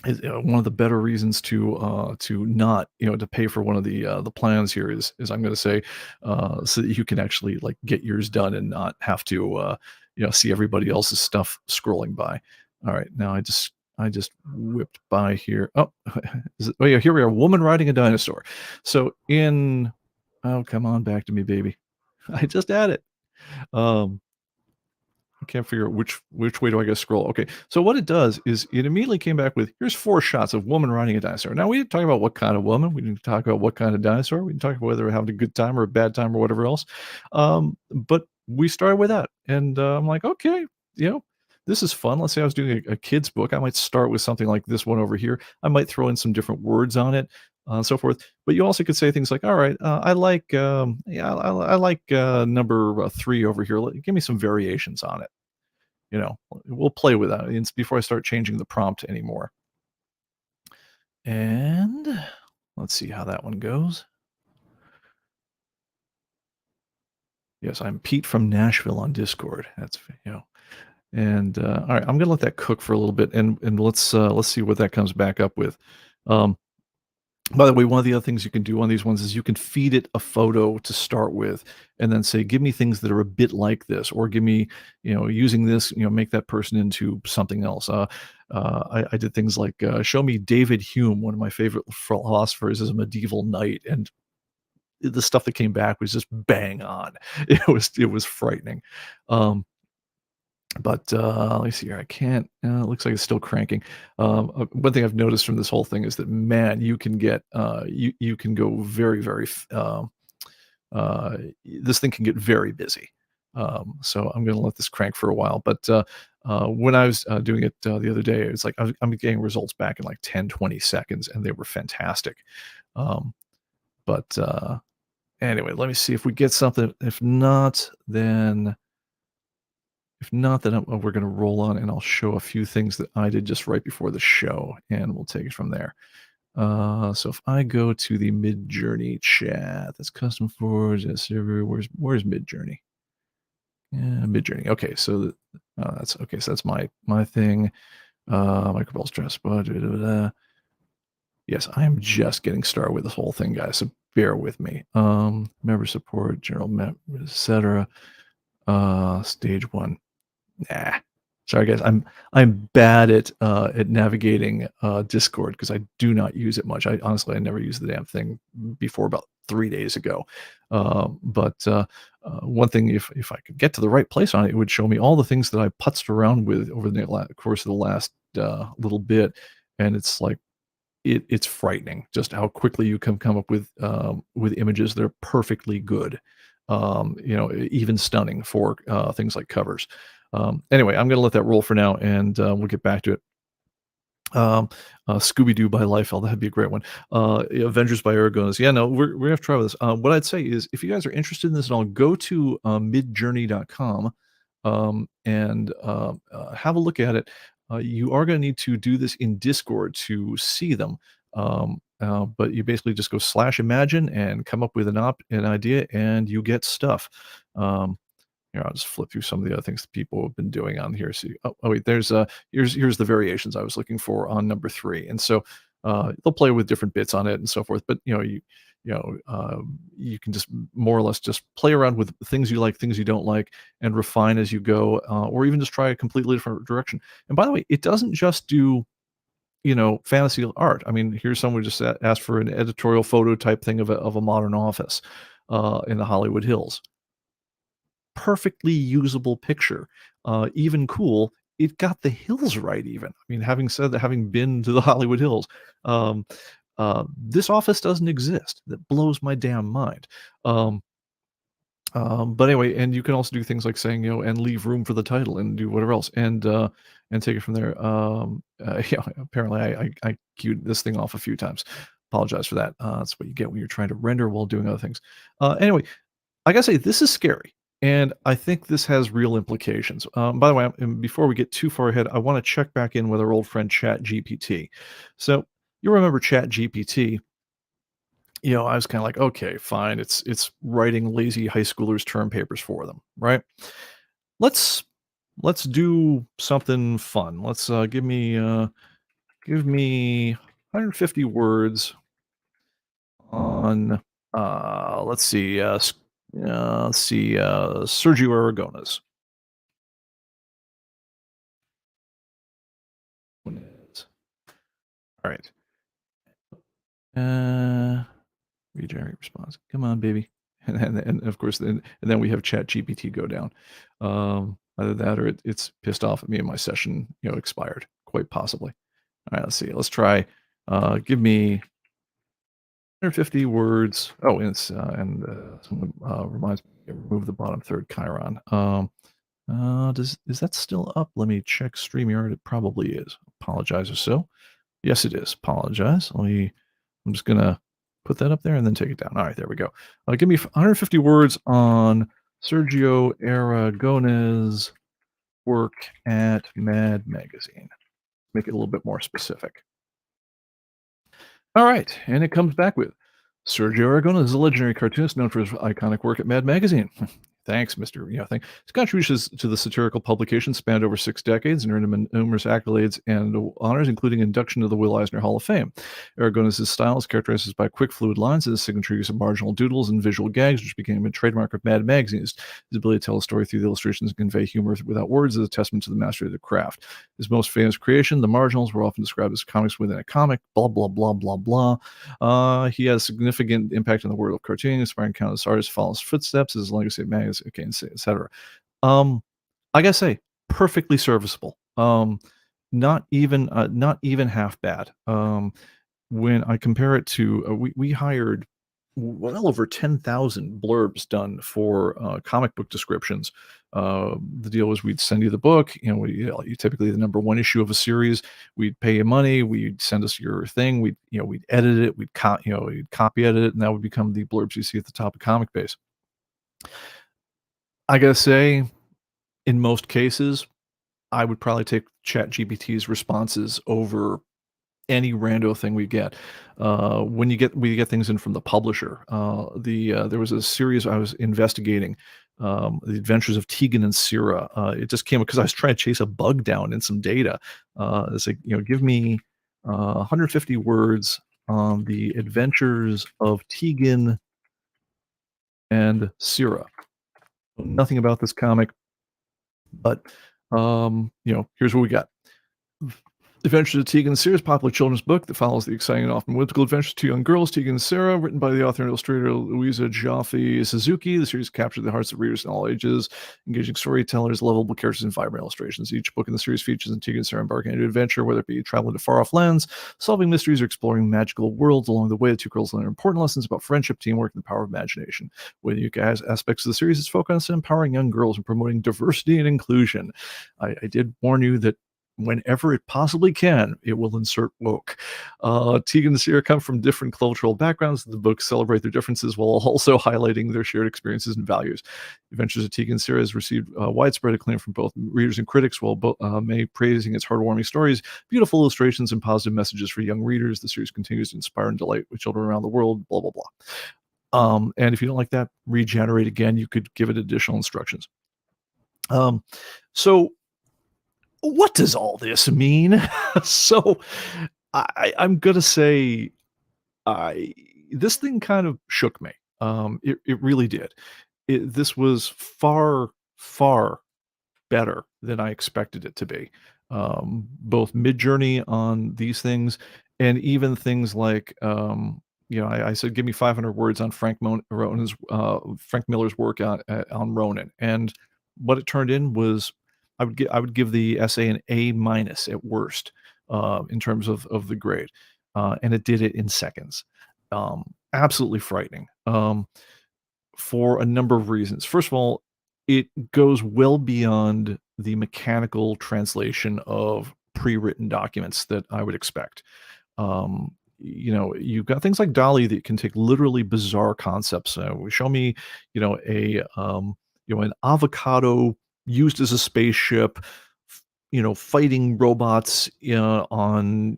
Is, one of the better reasons to not, to pay for one of the plans here is I'm going to say, so that you can actually like get yours done and not have to see everybody else's stuff scrolling by. All right, now I just whipped by here. Oh, oh yeah, here we are, woman riding a dinosaur. So oh, come on back to me, baby. I just had it. Um, I can't figure out which way do I gotta scroll. Okay, so what it does is it immediately came back with, here's 4 shots of woman riding a dinosaur. Now, we didn't talk about what kind of woman, we didn't talk about what kind of dinosaur, we didn't talk about whether we're having a good time or a bad time or whatever else. But we started with that, and, I'm like, "Okay, you know, this is fun." Let's say I was doing a kid's book, I might start with something like this one over here. I might throw in some different words on it, and so forth. But you also could say things like, "Alright, I like, yeah, I like, number, 3 over here. Give me some variations on it." We'll play with that. It's before I start changing the prompt anymore. And let's see how that one goes. Yes, I'm Pete from Nashville on Discord. And all right, I'm gonna let that cook for a little bit, and let's see what that comes back up with. Um, By the way, one of the other things you can do on these ones is you can feed it a photo to start with, and then say, "Give me things that are a bit like this," or "Give me, using this, make that person into something else." I did things like, "Show me David Hume," one of my favorite philosophers, as a medieval knight, and the stuff that came back was just bang on. It was frightening. Um, but let me see here. I can't. It looks like it's still cranking. One thing I've noticed from this whole thing is that, man, you can go very very. Uh, this thing can get very busy. So I'm going to let this crank for a while. But when I was doing it the other day, it's like I'm getting results back in like 10, 20 seconds, and they were fantastic. Um, but anyway, let me see if we get something. If not, then we're gonna roll on, and I'll show a few things that I did just right before the show, and we'll take it from there. So if I go to the Midjourney chat, that's custom forwards and server. Where's Midjourney? Yeah, Midjourney. Okay, so that's okay. So that's my thing. Microballs dress. Blah, da, da, da, da. Yes, I am just getting started with this whole thing, guys. So bear with me. Member support, general map, etc. Stage one. Nah. Sorry, guys. I'm bad at navigating Discord because I do not use it much. I never used the damn thing before about 3 days ago. But one thing, if I could get to the right place on it, it would show me all the things that I putzed around with over the course of the last little bit, and it's like it's frightening just how quickly you can come up with images that are perfectly good, even stunning for things like covers. Anyway, I'm going to let that roll for now, and we'll get back to it. Scooby Doo by Liefeld, that'd be a great one. Avengers by Aragonis. Yeah, no, we're gonna have to try with this. What I'd say is, if you guys are interested in this at all, go to midjourney.com and have a look at it. You are going to need to do this in Discord to see them. But you basically just go /imagine and come up with an idea, and you get stuff. Um, Here, I'll just flip through some of the other things that people have been doing on here. So, wait, here's the variations I was looking for on number 3, and so they'll play with different bits on it and so forth. But you can just more or less just play around with things you like, things you don't like, and refine as you go, or even just try a completely different direction. And by the way, it doesn't just do fantasy art. I mean, here's someone just asked for an editorial photo type thing of a modern office in the Hollywood Hills. Perfectly usable picture. Even cool, it got the hills right even. I mean, having said that, having been to the Hollywood Hills, um, this office doesn't exist. That blows my damn mind. Um, but anyway, and you can also do things like saying, and leave room for the title and do whatever else, and take it from there. Yeah, apparently I queued this thing off a few times. Apologize for that. That's what you get when you're trying to render while doing other things. Anyway, I gotta say, this is scary, and I think this has real implications. By the way, before we get too far ahead, I want to check back in with our old friend ChatGPT. So you remember ChatGPT? I was kind of like, okay, fine. It's writing lazy high schoolers' term papers for them, right? Let's let's do something fun. Let's give me 150 words on let's see Sergio Aragonas. When is- All right. Uh, Regenerate response. Come on, baby. And of course, then we have Chat GPT go down. Either that or it's pissed off at me and my session, expired. Quite possibly. All right, let's see. Let's try. Give me 150 words. Oh, and someone reminds me to remove the bottom third Chiron. Is that still up? Let me check StreamYard. It probably is. Apologize if so. Yes, it is. Apologize. I'm just gonna put that up there and then take it down. All right, there we go. Give me 150 words on Sergio Aragonés' work at Mad Magazine. Make it a little bit more specific. All right, and it comes back with Sergio Aragonés is a legendary cartoonist known for his iconic work at Mad Magazine. Thanks, Mr. Thing. His contributions to the satirical publication spanned over 6 decades and earned him numerous accolades and honors, including induction to the Will Eisner Hall of Fame. Aragonas's style is characterized by quick, fluid lines and his signature use of marginal doodles and visual gags, which became a trademark of Mad magazines. His ability to tell a story through the illustrations and convey humor without words is a testament to the mastery of the craft. His most famous creation, the marginals, were often described as comics within a comic, blah, blah, blah, blah, blah. He has significant impact on the world of cartooning, inspiring countless artists to follow his footsteps, his legacy of magazines, okay, etc. Um, I gotta say, perfectly serviceable. Not even half bad. When I compare it to, we hired well over 10,000 blurbs done for comic book descriptions. The deal was we'd send you the book, you typically the number one issue of a series. We'd pay you money. We'd send us your thing. We'd edit it. We'd copy edit it, and that would become the blurbs you see at the top of ComicBase. I gotta say, in most cases, I would probably take ChatGPT's responses over any rando thing we get. When we get things in from the publisher, there was a series I was investigating, The Adventures of Tegan and Syrah. It just came because I was trying to chase a bug down in some data. It's like, give me 150 words on the adventures of Tegan and Syrah. Nothing about this comic, but here's what we got. Adventures of Tegan and Syrah, popular children's book that follows the exciting and often whimsical adventures of two young girls, Tegan and Syrah, written by the author and illustrator Louisa Jaffe Suzuki. The series captured the hearts of readers in all ages, engaging storytellers, lovable characters, and vibrant illustrations. Each book in the series features Tegan and Syrah embarking into adventure, whether it be traveling to far-off lands, solving mysteries, or exploring magical worlds. Along the way, the two girls learn important lessons about friendship, teamwork, and the power of imagination. One of the unique aspects of the series is focused on empowering young girls and promoting diversity and inclusion. I did warn you that whenever it possibly can, it will insert woke. Tegan and Syrah come from different cultural backgrounds. The books celebrate their differences while also highlighting their shared experiences and values. Adventures of Tegan and Syrah has received widespread acclaim from both readers and critics, while May praising its heartwarming stories, beautiful illustrations, and positive messages for young readers. The series continues to inspire and delight with children around the world, blah, blah, blah. And if you don't like that, regenerate again. You could give it additional instructions. So what does all this mean? So I'm gonna say this thing kind of shook me. It really did. This was far, far better than I expected it to be. Both Midjourney on these things and even things like, I said, give me 500 words on Frank Miller's work on Ronin. And what it turned in was I would give the essay an A minus at worst, in terms of the grade. And it did it in seconds. Absolutely frightening. For a number of reasons. First of all, it goes well beyond the mechanical translation of pre-written documents that I would expect. You've got things like Dolly that can take literally bizarre concepts. Show me, an avocado used as a spaceship, fighting robots in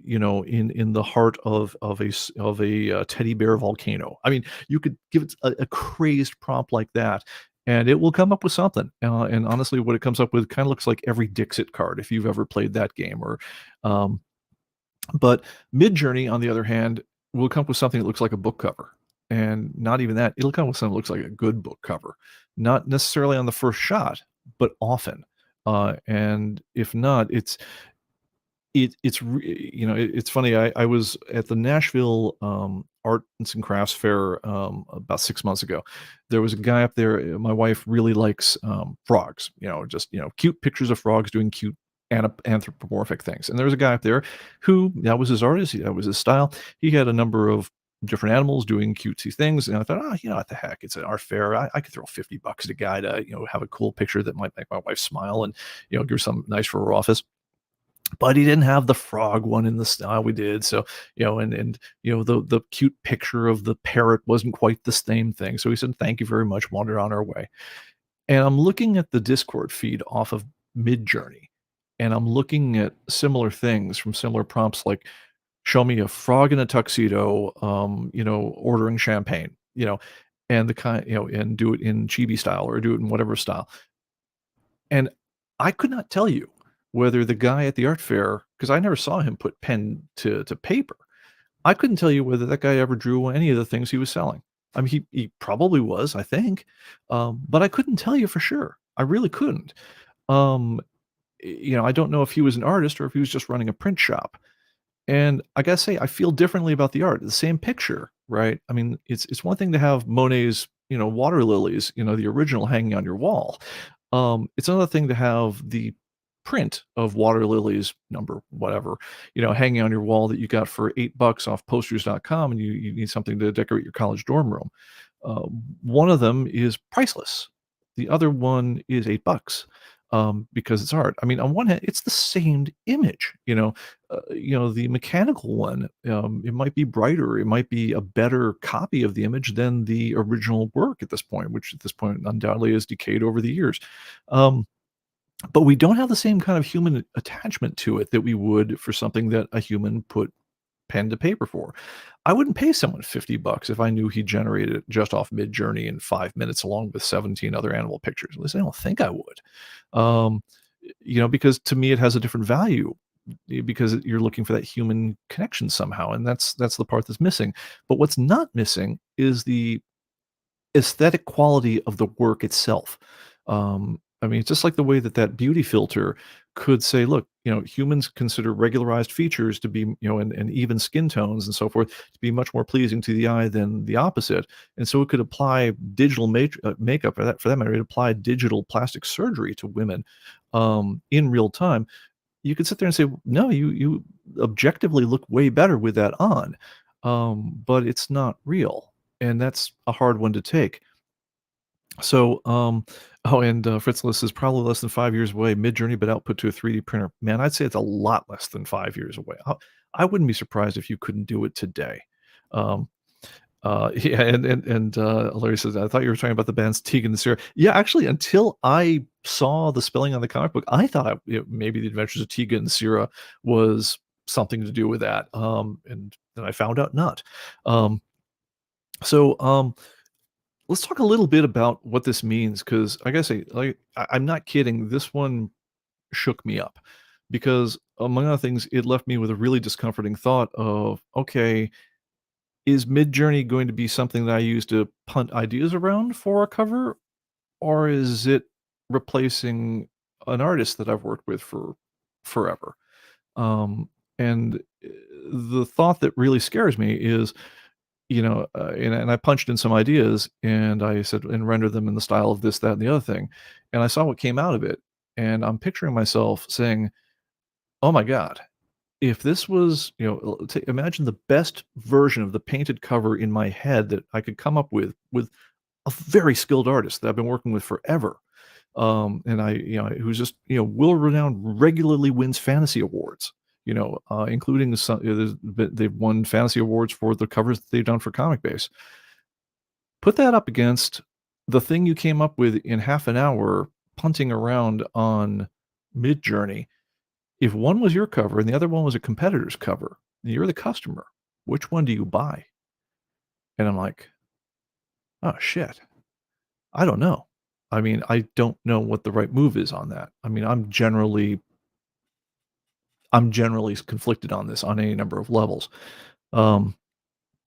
the heart of a teddy bear volcano. I mean, you could give it a crazed prompt like that, and it will come up with something. And honestly, what it comes up with kind of looks like every Dixit card if you've ever played that game. But Midjourney, on the other hand, will come up with something that looks like a book cover. And not even that, it'll come up with something that looks like a good book cover. Not necessarily on the first shot, but often. And if not, it's funny. I was at the Nashville Arts and Crafts Fair about 6 months ago. There was a guy up there. My wife really likes frogs. Just cute pictures of frogs doing cute anthropomorphic things. And there was a guy up there who that was his artist. That was his style. He had a number of different animals doing cutesy things, and I thought, what the heck? It's an art fair. I could throw $50 at a guy to have a cool picture that might make my wife smile and give her something nice for her office. But he didn't have the frog one in the style we did. So, the cute picture of the parrot wasn't quite the same thing. So he said, thank you very much, wandered on our way. And I'm looking at the Discord feed off of Midjourney, and I'm looking at similar things from similar prompts, like show me a frog in a tuxedo, ordering champagne, and the kind, and do it in chibi style or do it in whatever style. And I could not tell you whether the guy at the art fair, because I never saw him put pen to paper. I couldn't tell you whether that guy ever drew any of the things he was selling. I mean, he probably was, I think, but I couldn't tell you for sure. I really couldn't. Um, I don't know if he was an artist or if he was just running a print shop. And I gotta say, I feel differently about the art. The same picture, right? I mean, it's one thing to have Monet's, water lilies, the original hanging on your wall. It's another thing to have the print of water lilies number whatever, hanging on your wall that you got for $8 off posters.com, and you need something to decorate your college dorm room. Uh, One of them is priceless. The other one is $8 because it's art. I mean, on one hand, it's the same image. The mechanical one, it might be brighter, it might be a better copy of the image than the original work at this point, which at this point undoubtedly has decayed over the years. Um, but we don't have the same kind of human attachment to it that we would for something that a human put pen to paper for. I wouldn't pay someone $50 if I knew he generated it just off Midjourney in 5 minutes, along with 17 other animal pictures. At least I don't think I would. Um, because to me it has a different value because you're looking for that human connection somehow, and that's the part that's missing. But what's not missing is the aesthetic quality of the work itself. I mean, it's just like the way that beauty filter could say, look, humans consider regularized features to be, and even skin tones and so forth to be much more pleasing to the eye than the opposite. And so it could apply digital makeup for that matter. It applied digital plastic surgery to women in real time. You could sit there and say, no, you objectively look way better with that on, but it's not real, and that's a hard one to take. So, oh, and Fritzless is probably less than 5 years away. Midjourney, but output to a 3D printer. Man, I'd say it's a lot less than 5 years away. I wouldn't be surprised if you couldn't do it today. Um, yeah, and Larry says, I thought you were talking about the bands Tegan and Sarah. Yeah, actually, until I saw the spelling on the comic book, I thought maybe the Adventures of Tegan and Sarah was something to do with that. And then I found out not. Um, so let's talk a little bit about what this means, because I gotta say, like, I'm not kidding. This one shook me up because, among other things, it left me with a really discomforting thought of, okay, is Midjourney going to be something that I use to punt ideas around for a cover, or is it replacing an artist that I've worked with for forever? And the thought that really scares me is, and I punched in some ideas and I said, and render them in the style of this, that, and the other thing. And I saw what came out of it. And I'm picturing myself saying, oh my God, if this was, imagine the best version of the painted cover in my head that I could come up with a very skilled artist that I've been working with forever. And who's just, world-renowned, regularly wins fantasy awards, including some, they've won fantasy awards for the covers that they've done for ComicBase. Put that up against the thing you came up with in half an hour punting around on Midjourney. If one was your cover and the other one was a competitor's cover, and you're the customer, which one do you buy? And I'm like, oh shit, I don't know. I mean, I don't know what the right move is on that. I mean, I'm generally conflicted on this on any number of levels. Um,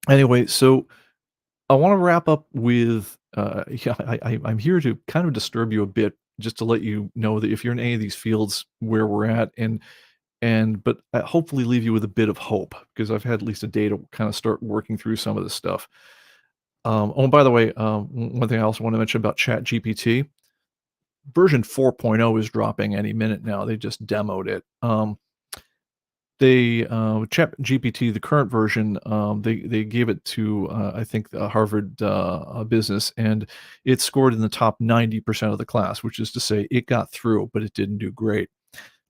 anyway, so I want to wrap up with, yeah, I'm here to kind of disturb you a bit, just to let you know that if you're in any of these fields where we're at, but hopefully leave you with a bit of hope, because I've had at least a day to kind of start working through some of this stuff. Oh, and by the way, one thing I also want to mention about Chat GPT, version 4.0 is dropping any minute now. They just demoed it. Chat GPT, the current version, they gave it to I think the Harvard business, and it scored in the top 90% of the class, which is to say it got through, but it didn't do great.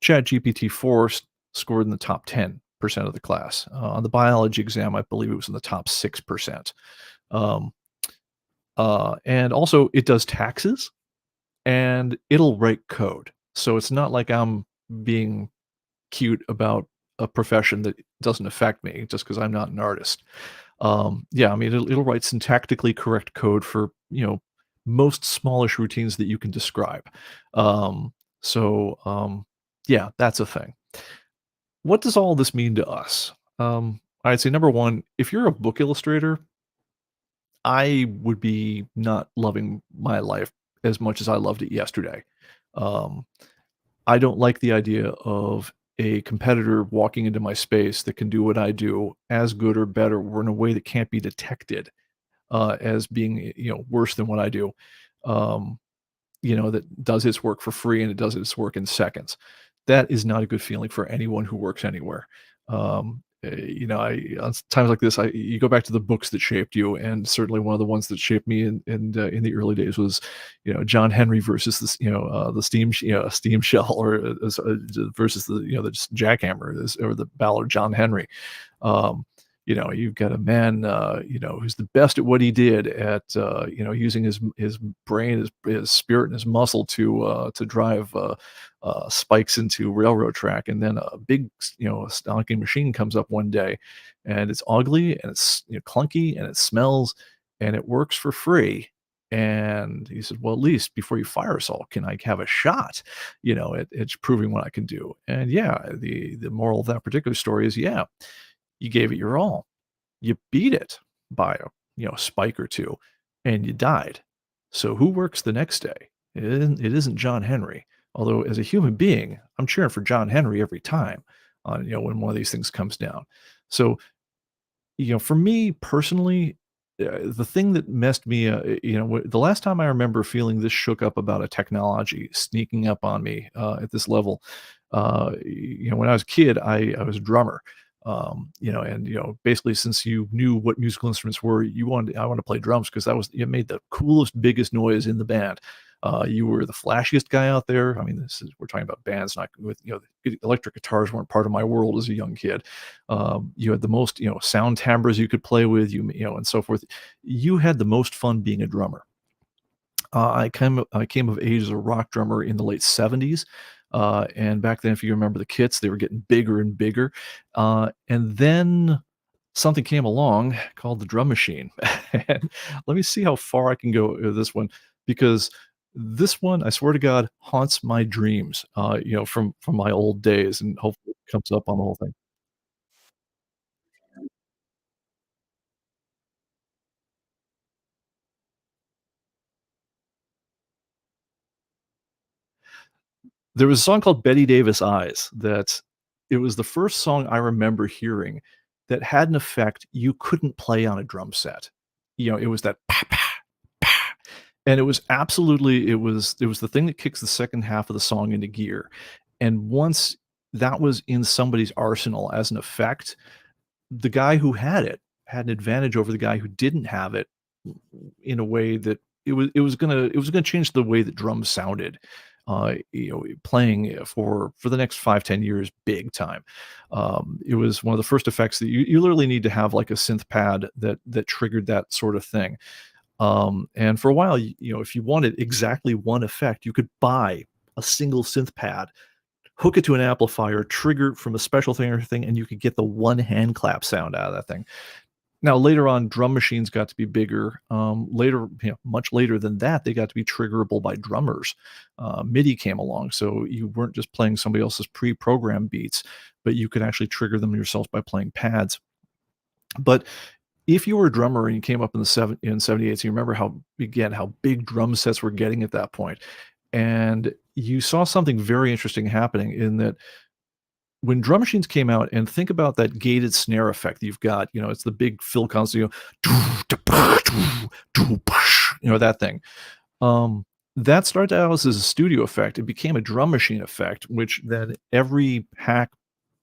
Chat GPT 4 scored in the top 10% of the class. On the biology exam, I believe it was in the top 6%. Um, and also, it does taxes and it'll write code. So it's not like I'm being cute about a profession that doesn't affect me just because I'm not an artist. Yeah, I mean, it'll write syntactically correct code for, most smallish routines that you can describe. Um, so, yeah, that's a thing. What does all this mean to us? I'd say number one, if you're a book illustrator, I would be not loving my life as much as I loved it yesterday. Um, I don't like the idea of a competitor walking into my space that can do what I do as good or better or in a way that can't be detected as being, worse than what I do. Um, that does its work for free and it does its work in seconds. That is not a good feeling for anyone who works anywhere. On times like this, you go back to the books that shaped you, and certainly one of the ones that shaped me in the early days was, John Henry versus this, the steam shell, or versus the just jackhammer, or the ballad of John Henry. Um, you've got a man, who's the best at what he did at, using his brain, his spirit, and his muscle to drive spikes into railroad track, and then a big, stonking machine comes up one day, and it's ugly and it's clunky and it smells, and it works for free. And he said, "Well, at least before you fire us all, can I have a shot? It's proving what I can do." And yeah, the moral of that particular story is, yeah, you gave it your all. You beat it by a, spike or 2, and you died. So who works the next day? It isn't John Henry. Although as a human being, I'm cheering for John Henry every time on, when one of these things comes down. So, for me personally, the thing that messed me, the last time I remember feeling this shook up about a technology sneaking up on me at this level, when I was a kid, I was a drummer. And basically, since you knew what musical instruments were, I wanted to play drums because it made the coolest, biggest noise in the band. You were the flashiest guy out there. I mean, we're talking about bands, not with, the electric guitars weren't part of my world as a young kid. You had the most, sound timbres you could play with, and so forth. You had the most fun being a drummer. I came of age as a rock drummer in the late '70s, and back then, if you remember the kits, they were getting bigger and bigger. And then something came along called the drum machine. And let me see how far I can go with this one, because this one, I swear to God, haunts my dreams. From my old days, and hopefully it comes up on the whole thing. There was a song called Betty Davis Eyes that it was the first song I remember hearing that had an effect you couldn't play on a drum set. It was that pa, pa, pa, and it was the thing that kicks the second half of the song into gear. And once that was in somebody's arsenal as an effect, the guy who had it had an advantage over the guy who didn't have it, in a way that it was gonna change the way that drums sounded, playing for the next 5-10 years, big time. It was one of the first effects that you literally need to have like a synth pad that triggered that sort of thing. And for a while, if you wanted exactly one effect, you could buy a single synth pad, hook it to an amplifier, trigger it from a special thing or thing, and you could get the one hand clap sound out of that thing. Now, later on, drum machines got to be bigger. Later, much later than that, they got to be triggerable by drummers. MIDI came along, so you weren't just playing somebody else's pre-programmed beats, but you could actually trigger them yourself by playing pads. But if you were a drummer and you came up in the in '78, so you remember how big drum sets were getting at that point, and you saw something very interesting happening in that when drum machines came out, and think about that gated snare effect that you've got, it's the big fill constant, that thing. Um, that started out as a studio effect. It became a drum machine effect, which then every hack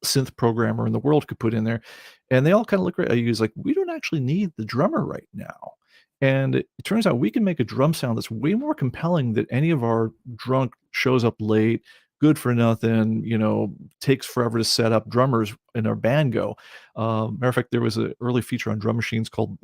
synth programmer in the world could put in there, and they all kind of look at you as like, we don't actually need the drummer right now. And it turns out we can make a drum sound that's way more compelling than any of our drunk, shows up late, good for nothing, takes forever to set up drummers in our band go. Matter of fact, there was an early feature on drum machines called,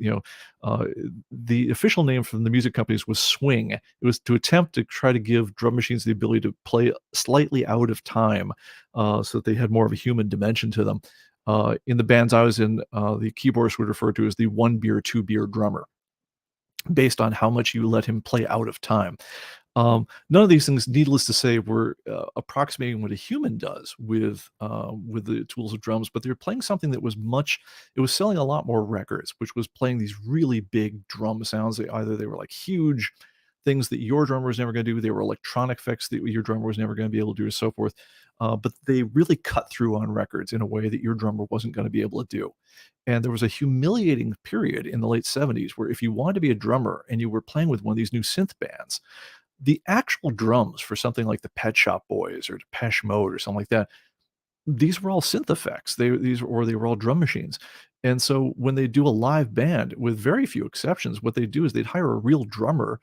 uh, the official name from the music companies was swing. It was to attempt to try to give drum machines the ability to play slightly out of time, so that they had more of a human dimension to them. In the bands I was in, the keyboardist would refer to as the 1 beer, 2 beer drummer, based on how much you let him play out of time. None of these things, needless to say, were approximating what a human does with the tools of drums, but they were playing something that was much. It was selling a lot more records, which was playing these really big drum sounds. Either they were like huge things that your drummer was never going to do, they were electronic effects that your drummer was never going to be able to do, and so forth. But they really cut through on records in a way that your drummer wasn't going to be able to do. And there was a humiliating period in the late 70s where if you wanted to be a drummer and you were playing with one of these new synth bands, the actual drums for something like the Pet Shop Boys or Depeche Mode or something like that, these were all synth effects. They were all drum machines. And so when they do a live band, with very few exceptions, what they do is they'd hire a real drummer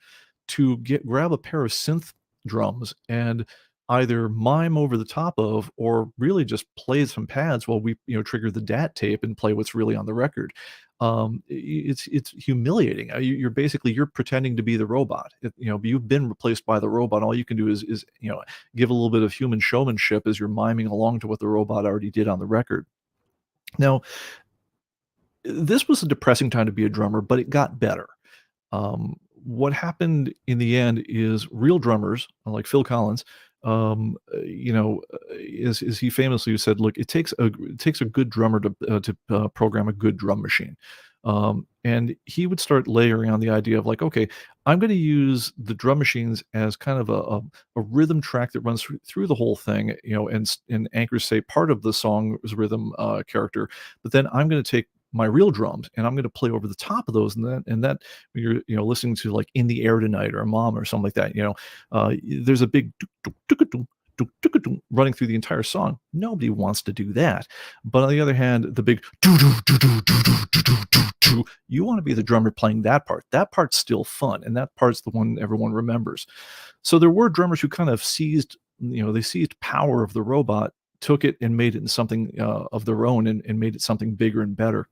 to grab a pair of synth drums and either mime over the top of or really just play some pads while we, trigger the DAT tape and play what's really on the record. It's humiliating. You're basically you're pretending to be the robot. You've been replaced by the robot. All you can do is give a little bit of human showmanship as you're miming along to what the robot already did on the record. Now, this was a depressing time to be a drummer, but it got better. What happened in the end is real drummers like Phil Collins, is he famously said, "Look, it takes a good drummer to program a good drum machine," and he would start layering on the idea of like, okay, I'm going to use the drum machines as kind of a rhythm track that runs through the whole thing, and anchors say part of the song's rhythm character, but then I'm going to take my real drums and I'm going to play over the top of those, and that when you're listening to like In the Air Tonight or a Mom or something like that, there's a big running through the entire song. Nobody wants to do that. But on the other hand, the big you want to be the drummer playing that part. That part's still fun, and that part's the one everyone remembers. So there were drummers who kind of seized power of the robot, took it and made it into something of their own, and made it something bigger and better.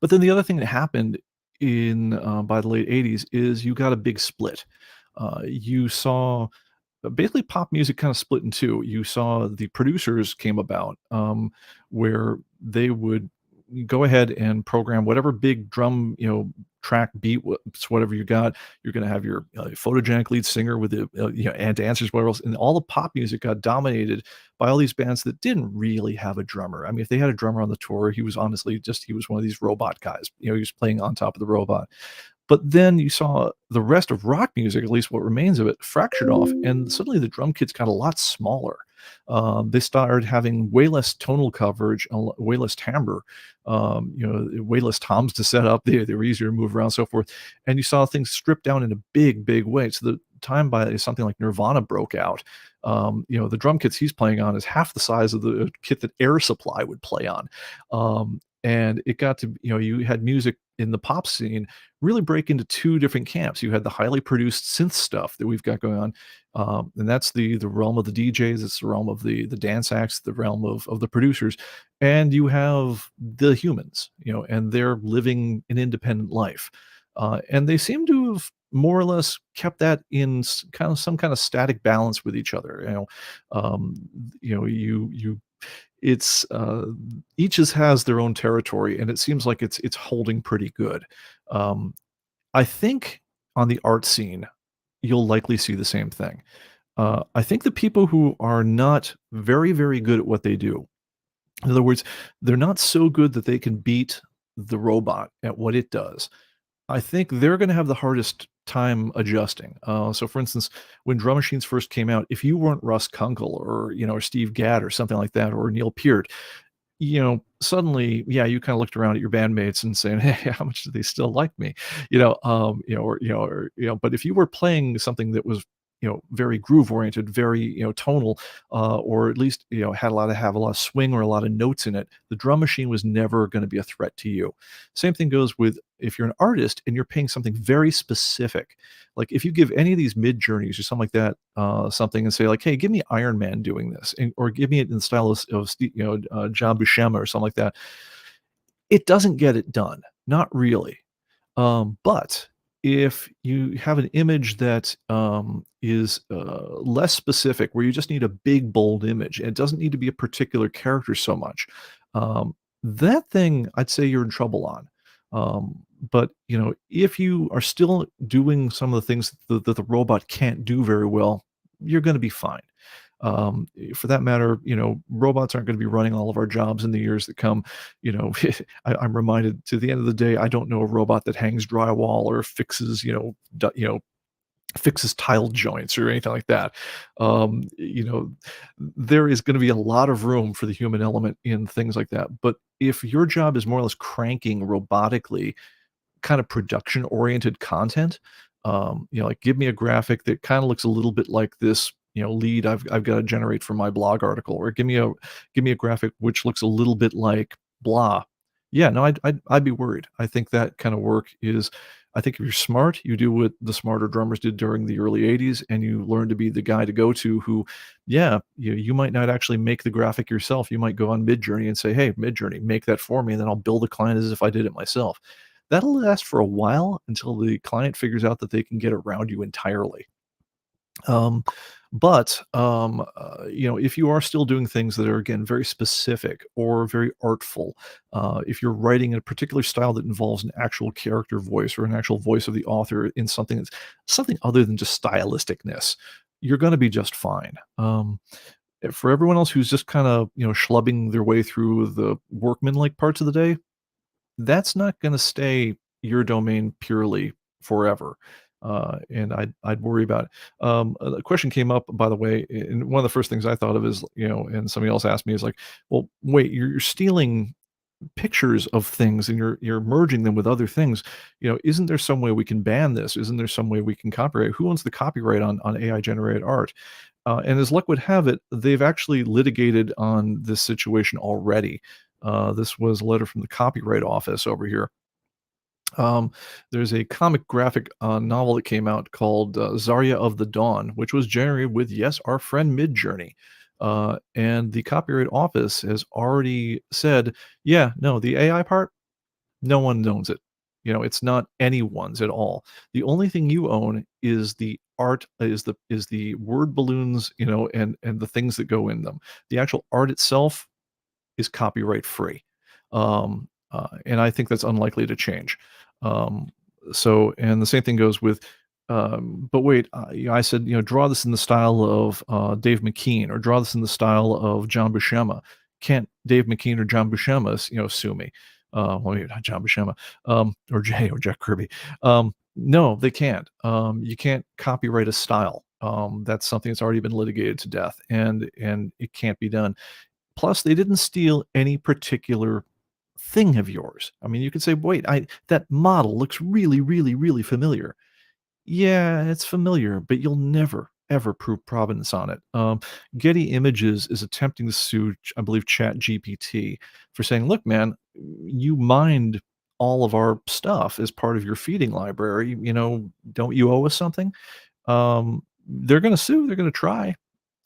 But then the other thing that happened in by the late 80s is you got a big split. You saw basically pop music kind of split in two. You saw the producers came about, where they would go ahead and program whatever big drum, track beat, whatever you got. You're going to have your photogenic lead singer with the, and dancers, whatever else. And all the pop music got dominated by all these bands that didn't really have a drummer. I mean, if they had a drummer on the tour, he was honestly he was one of these robot guys. He was playing on top of the robot. But then you saw the rest of rock music, at least what remains of it, fractured off, and suddenly the drum kits got a lot smaller. They started having way less tonal coverage, way less timbre, way less toms to set up. They were easier to move around, so forth. And you saw things stripped down in a big, big way. So the time by something like Nirvana broke out, the drum kits he's playing on is half the size of the kit that Air Supply would play on. And it got to, you had music in the pop scene really break into two different camps. You had the highly produced synth stuff that we've got going on, and that's the realm of the DJs. It's the realm of the dance acts, the realm of the producers, and you have the humans, and they're living an independent life, and they seem to have more or less kept that in kind of some kind of static balance with each other. You it's each has their own territory, and it seems like it's holding pretty good. Um, I think on the art scene, you'll likely see the same thing. I think the people who are not very, very good at what they do, in other words, they're not so good that they can beat the robot at what it does. I think they're gonna have the hardest time adjusting. So for instance, when drum machines first came out, if you weren't Russ Kunkel or Steve Gadd or something like that, or Neil Peart, suddenly, yeah, you kind of looked around at your bandmates and saying, "Hey, how much do they still like me?" But if you were playing something that was, very groove oriented, very, tonal, or at least, had have a lot of swing or a lot of notes in it, the drum machine was never going to be a threat to you. Same thing goes with if you're an artist and you're paying something very specific. Like if you give any of these mid journeys or something like that, something and say like, "Hey, give me Iron Man doing this," or give me it in the style of John Buscema or something like that. It doesn't get it done, not really. But if you have an image that is less specific, where you just need a big, bold image, and it doesn't need to be a particular character so much, That thing, I'd say you're in trouble on. But, if you are still doing some of the things that the robot can't do very well, you're gonna be fine. For that matter, robots aren't gonna be running all of our jobs in the years that come. You know, I'm reminded, to the end of the day, I don't know a robot that hangs drywall or fixes, fixes tile joints or anything like that. There is going to be a lot of room for the human element in things like that. But if your job is more or less cranking robotically kind of production oriented content, like give me a graphic that kind of looks a little bit like this, lead I've got to generate for my blog article, or give me a graphic which looks a little bit like blah. Yeah, no, I'd be worried. I think that kind of work is, I think if you're smart, you do what the smarter drummers did during the early 80s, and you learn to be the guy to go to who, yeah, you might not actually make the graphic yourself. You might go on Midjourney and say, hey, Midjourney, make that for me, and then I'll build a client as if I did it myself. That'll last for a while until the client figures out that they can get around you entirely. Um, if you are still doing things that are, again, very specific or very artful, if you're writing a particular style that involves an actual character voice or an actual voice of the author in something that's something other than just stylisticness, you're going to be just fine. For everyone else who's just kind of, schlubbing their way through the workman-like parts of the day, that's not gonna stay your domain purely forever, and I'd worry about it. A question came up, by the way, and one of the first things I thought of is, and somebody else asked me is like, "Well, wait, you're stealing pictures of things and you're merging them with other things. Isn't there some way we can ban this? Isn't there some way we can copyright? Who owns the copyright on AI generated art?" And as luck would have it, they've actually litigated on this situation already. This was a letter from the Copyright Office over here. Um, there's a comic graphic novel that came out called Zarya of the Dawn, which was generated with, yes, our friend Midjourney. And the Copyright Office has already said, yeah, no, the AI part, no one owns it. It's not anyone's at all. The only thing you own is the art, is the word balloons, and the things that go in them. The actual art itself is copyright free. And I think that's unlikely to change. Um, and the same thing goes with, but wait, I said, draw this in the style of Dave McKean, or draw this in the style of John Buscema. Can't Dave McKean or John Buscema, sue me? Well, maybe not John Buscema, or Jack Kirby. No, they can't. You can't copyright a style. That's something that's already been litigated to death, and it can't be done. Plus, they didn't steal any particular thing of yours. I mean, you could say, "Wait, I that model looks really, really, really familiar." Yeah, it's familiar, but you'll never, ever prove provenance on it. Getty Images is attempting to sue, I believe, ChatGPT for saying, "Look, man, you mined all of our stuff as part of your feeding library. Don't you owe us something?" They're gonna sue. They're gonna try.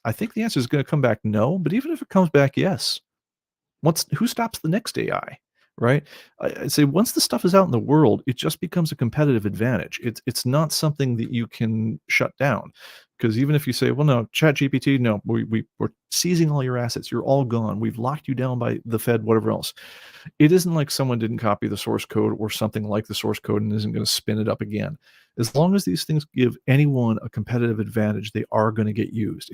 I think the answer is gonna come back no, but even if it comes back yes, who stops the next AI, right? I'd say once the stuff is out in the world, it just becomes a competitive advantage. It's not something that you can shut down, because even if you say, "Well, no, ChatGPT, no, we're seizing all your assets. You're all gone. We've locked you down by the Fed, whatever else." It isn't like someone didn't copy the source code or something like the source code and isn't gonna spin it up again. As long as these things give anyone a competitive advantage, they are gonna get used.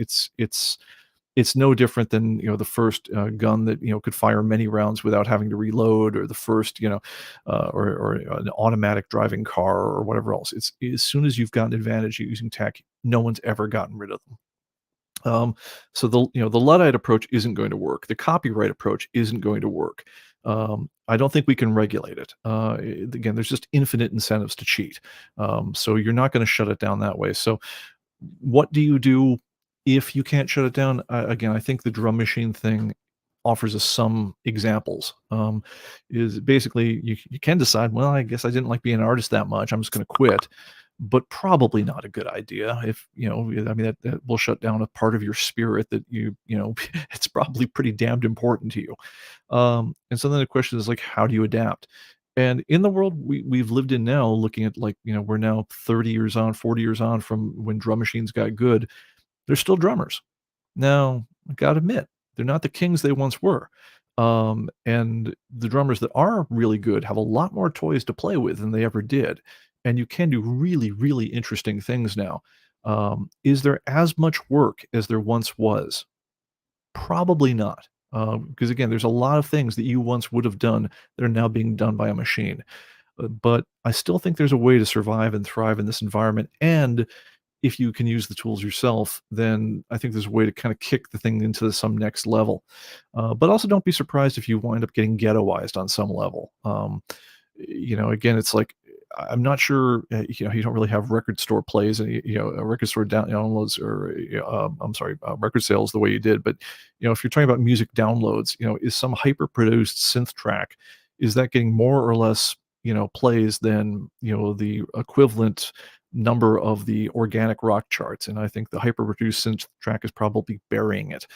It's no different than, the first, gun that, could fire many rounds without having to reload, or the first, or an automatic driving car or whatever else. It's as soon as you've got an advantage using tech, no one's ever gotten rid of them. So the Luddite approach isn't going to work. The copyright approach isn't going to work. I don't think we can regulate it. Again, there's just infinite incentives to cheat. So you're not going to shut it down that way. So what do you do if you can't shut it down? Again, I think the drum machine thing offers us some examples. Is basically you can decide, well, I guess I didn't like being an artist that much. I'm just going to quit. But probably not a good idea. If I mean, that will shut down a part of your spirit that it's probably pretty damned important to you. And so then the question is like, how do you adapt? And in the world we've lived in now, looking at, like, we're now 30 years on, 40 years on from when drum machines got good, they're still drummers. Now, I gotta admit, they're not the kings they once were. And the drummers that are really good have a lot more toys to play with than they ever did, and you can do really, really interesting things now. Is there as much work as there once was? Probably not, because again, there's a lot of things that you once would have done that are now being done by a machine. But I still think there's a way to survive and thrive in this environment, and if you can use the tools yourself, then I think there's a way to kind of kick the thing into some next level. But also don't be surprised if you wind up getting ghettoized on some level. Again, it's like I'm not sure. You don't really have record store plays and a record store downloads or I'm sorry, record sales the way you did. But if you're talking about music downloads, is some hyper produced synth track, is that getting more or less plays than the equivalent number of the organic rock charts? And I think the hyper produced synth track is probably burying it.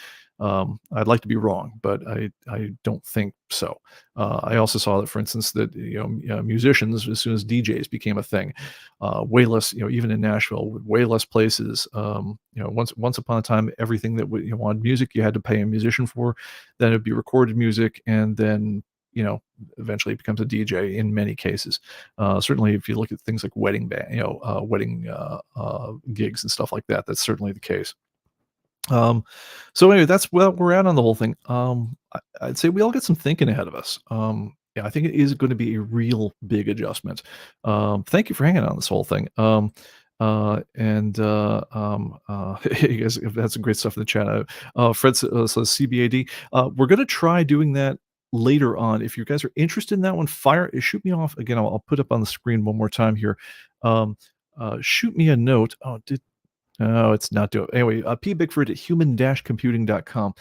I'd like to be wrong, but I don't think so. I also saw that, for instance, that musicians, as soon as DJs became a thing, way less, even in Nashville, with way less places. Once upon a time, everything that you wanted music, you had to pay a musician for. Then it'd be recorded music, and then eventually it becomes a DJ in many cases. Certainly, if you look at things like wedding gigs and stuff like that, that's certainly the case. So anyway, that's where we're at on the whole thing. I'd say we all got some thinking ahead of us. Yeah, I think it is going to be a real big adjustment. Thank you for hanging on this whole thing. You guys have had some great stuff in the chat. Fred says CBAD. We're going to try doing that later on. If you guys are interested in that one, shoot me off again. I'll put up on the screen one more time here. Shoot me a note. Oh, it's not doing anyway. P Bickford at human-computing.com.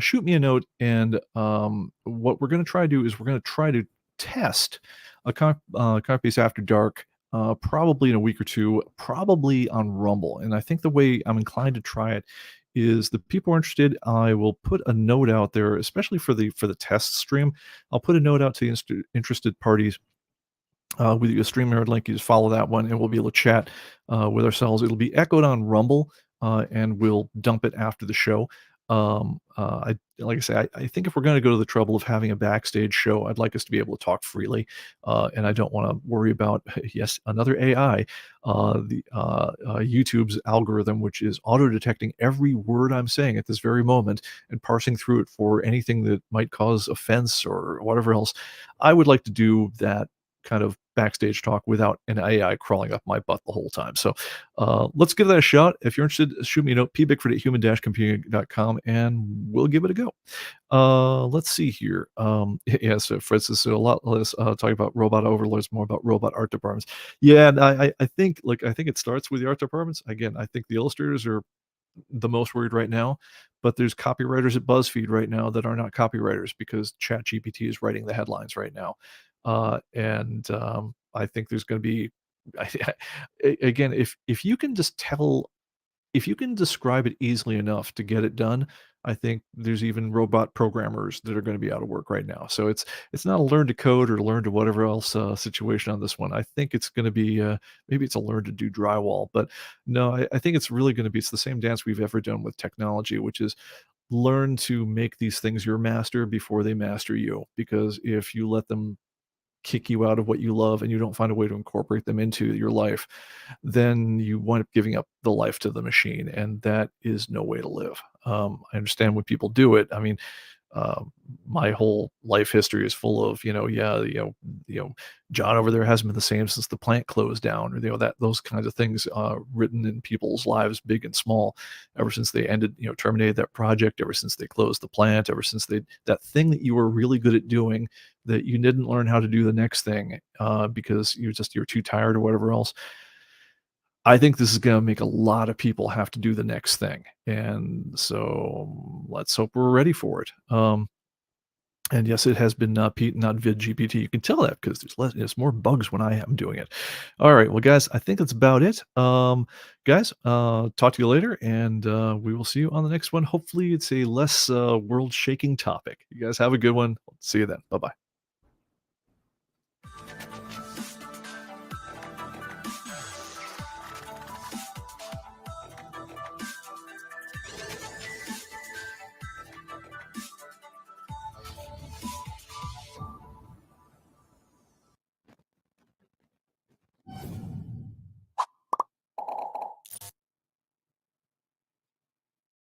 Shoot me a note, and what we're going to try to do is we're going to try to test a ComicBase After Dark, probably in a week or two, probably on Rumble. And I think the way I'm inclined to try it is, the people who are interested, I will put a note out there, especially for the test stream. I'll put a note out to the interested parties with a StreamYard link. You just follow that one, and we'll be able to chat with ourselves. It'll be echoed on Rumble, and we'll dump it after the show. Like I say, I think if we're going to go to the trouble of having a backstage show, I'd like us to be able to talk freely, and I don't want to worry about yes, another AI, YouTube's algorithm, which is auto detecting every word I'm saying at this very moment and parsing through it for anything that might cause offense or whatever else. I would like to do that kind of backstage talk without an AI crawling up my butt the whole time. So let's give that a shot. If you're interested, shoot me a note, pbickford at human-computing.com, and we'll give it a go. Let's see here. Yeah, so Fred says a lot less talking about robot overlords, more about robot art departments. Yeah, and I think it starts with the art departments. Again, I think the illustrators are the most worried right now, but there's copywriters at BuzzFeed right now that are not copywriters because ChatGPT is writing the headlines right now. I think there's going to be, again, if you can just if you can describe it easily enough to get it done, I think there's even robot programmers that are going to be out of work right now. So it's not a learn to code or learn to whatever else situation on this one. I think it's going to be maybe it's a learn to do drywall, but no, I think it's really going to be, it's the same dance we've ever done with technology, which is learn to make these things your master before they master you. Because if you let them kick you out of what you love and you don't find a way to incorporate them into your life, then you wind up giving up the life to the machine, and that is no way to live. I understand when people do it. I mean, my whole life history is full of, John over there hasn't been the same since the plant closed down, or those kinds of things written in people's lives, big and small, ever since they terminated that project, ever since they closed the plant, ever since that thing that you were really good at doing, that you didn't learn how to do the next thing because you're too tired or whatever else. I think this is going to make a lot of people have to do the next thing. And so let's hope we're ready for it. And yes, it has been Pete, not VidGPT. You can tell that because there's more bugs when I am doing it. All right, well, guys, I think that's about it. Guys, talk to you later, and we will see you on the next one. Hopefully, it's a less world-shaking topic. You guys have a good one. See you then. Bye-bye.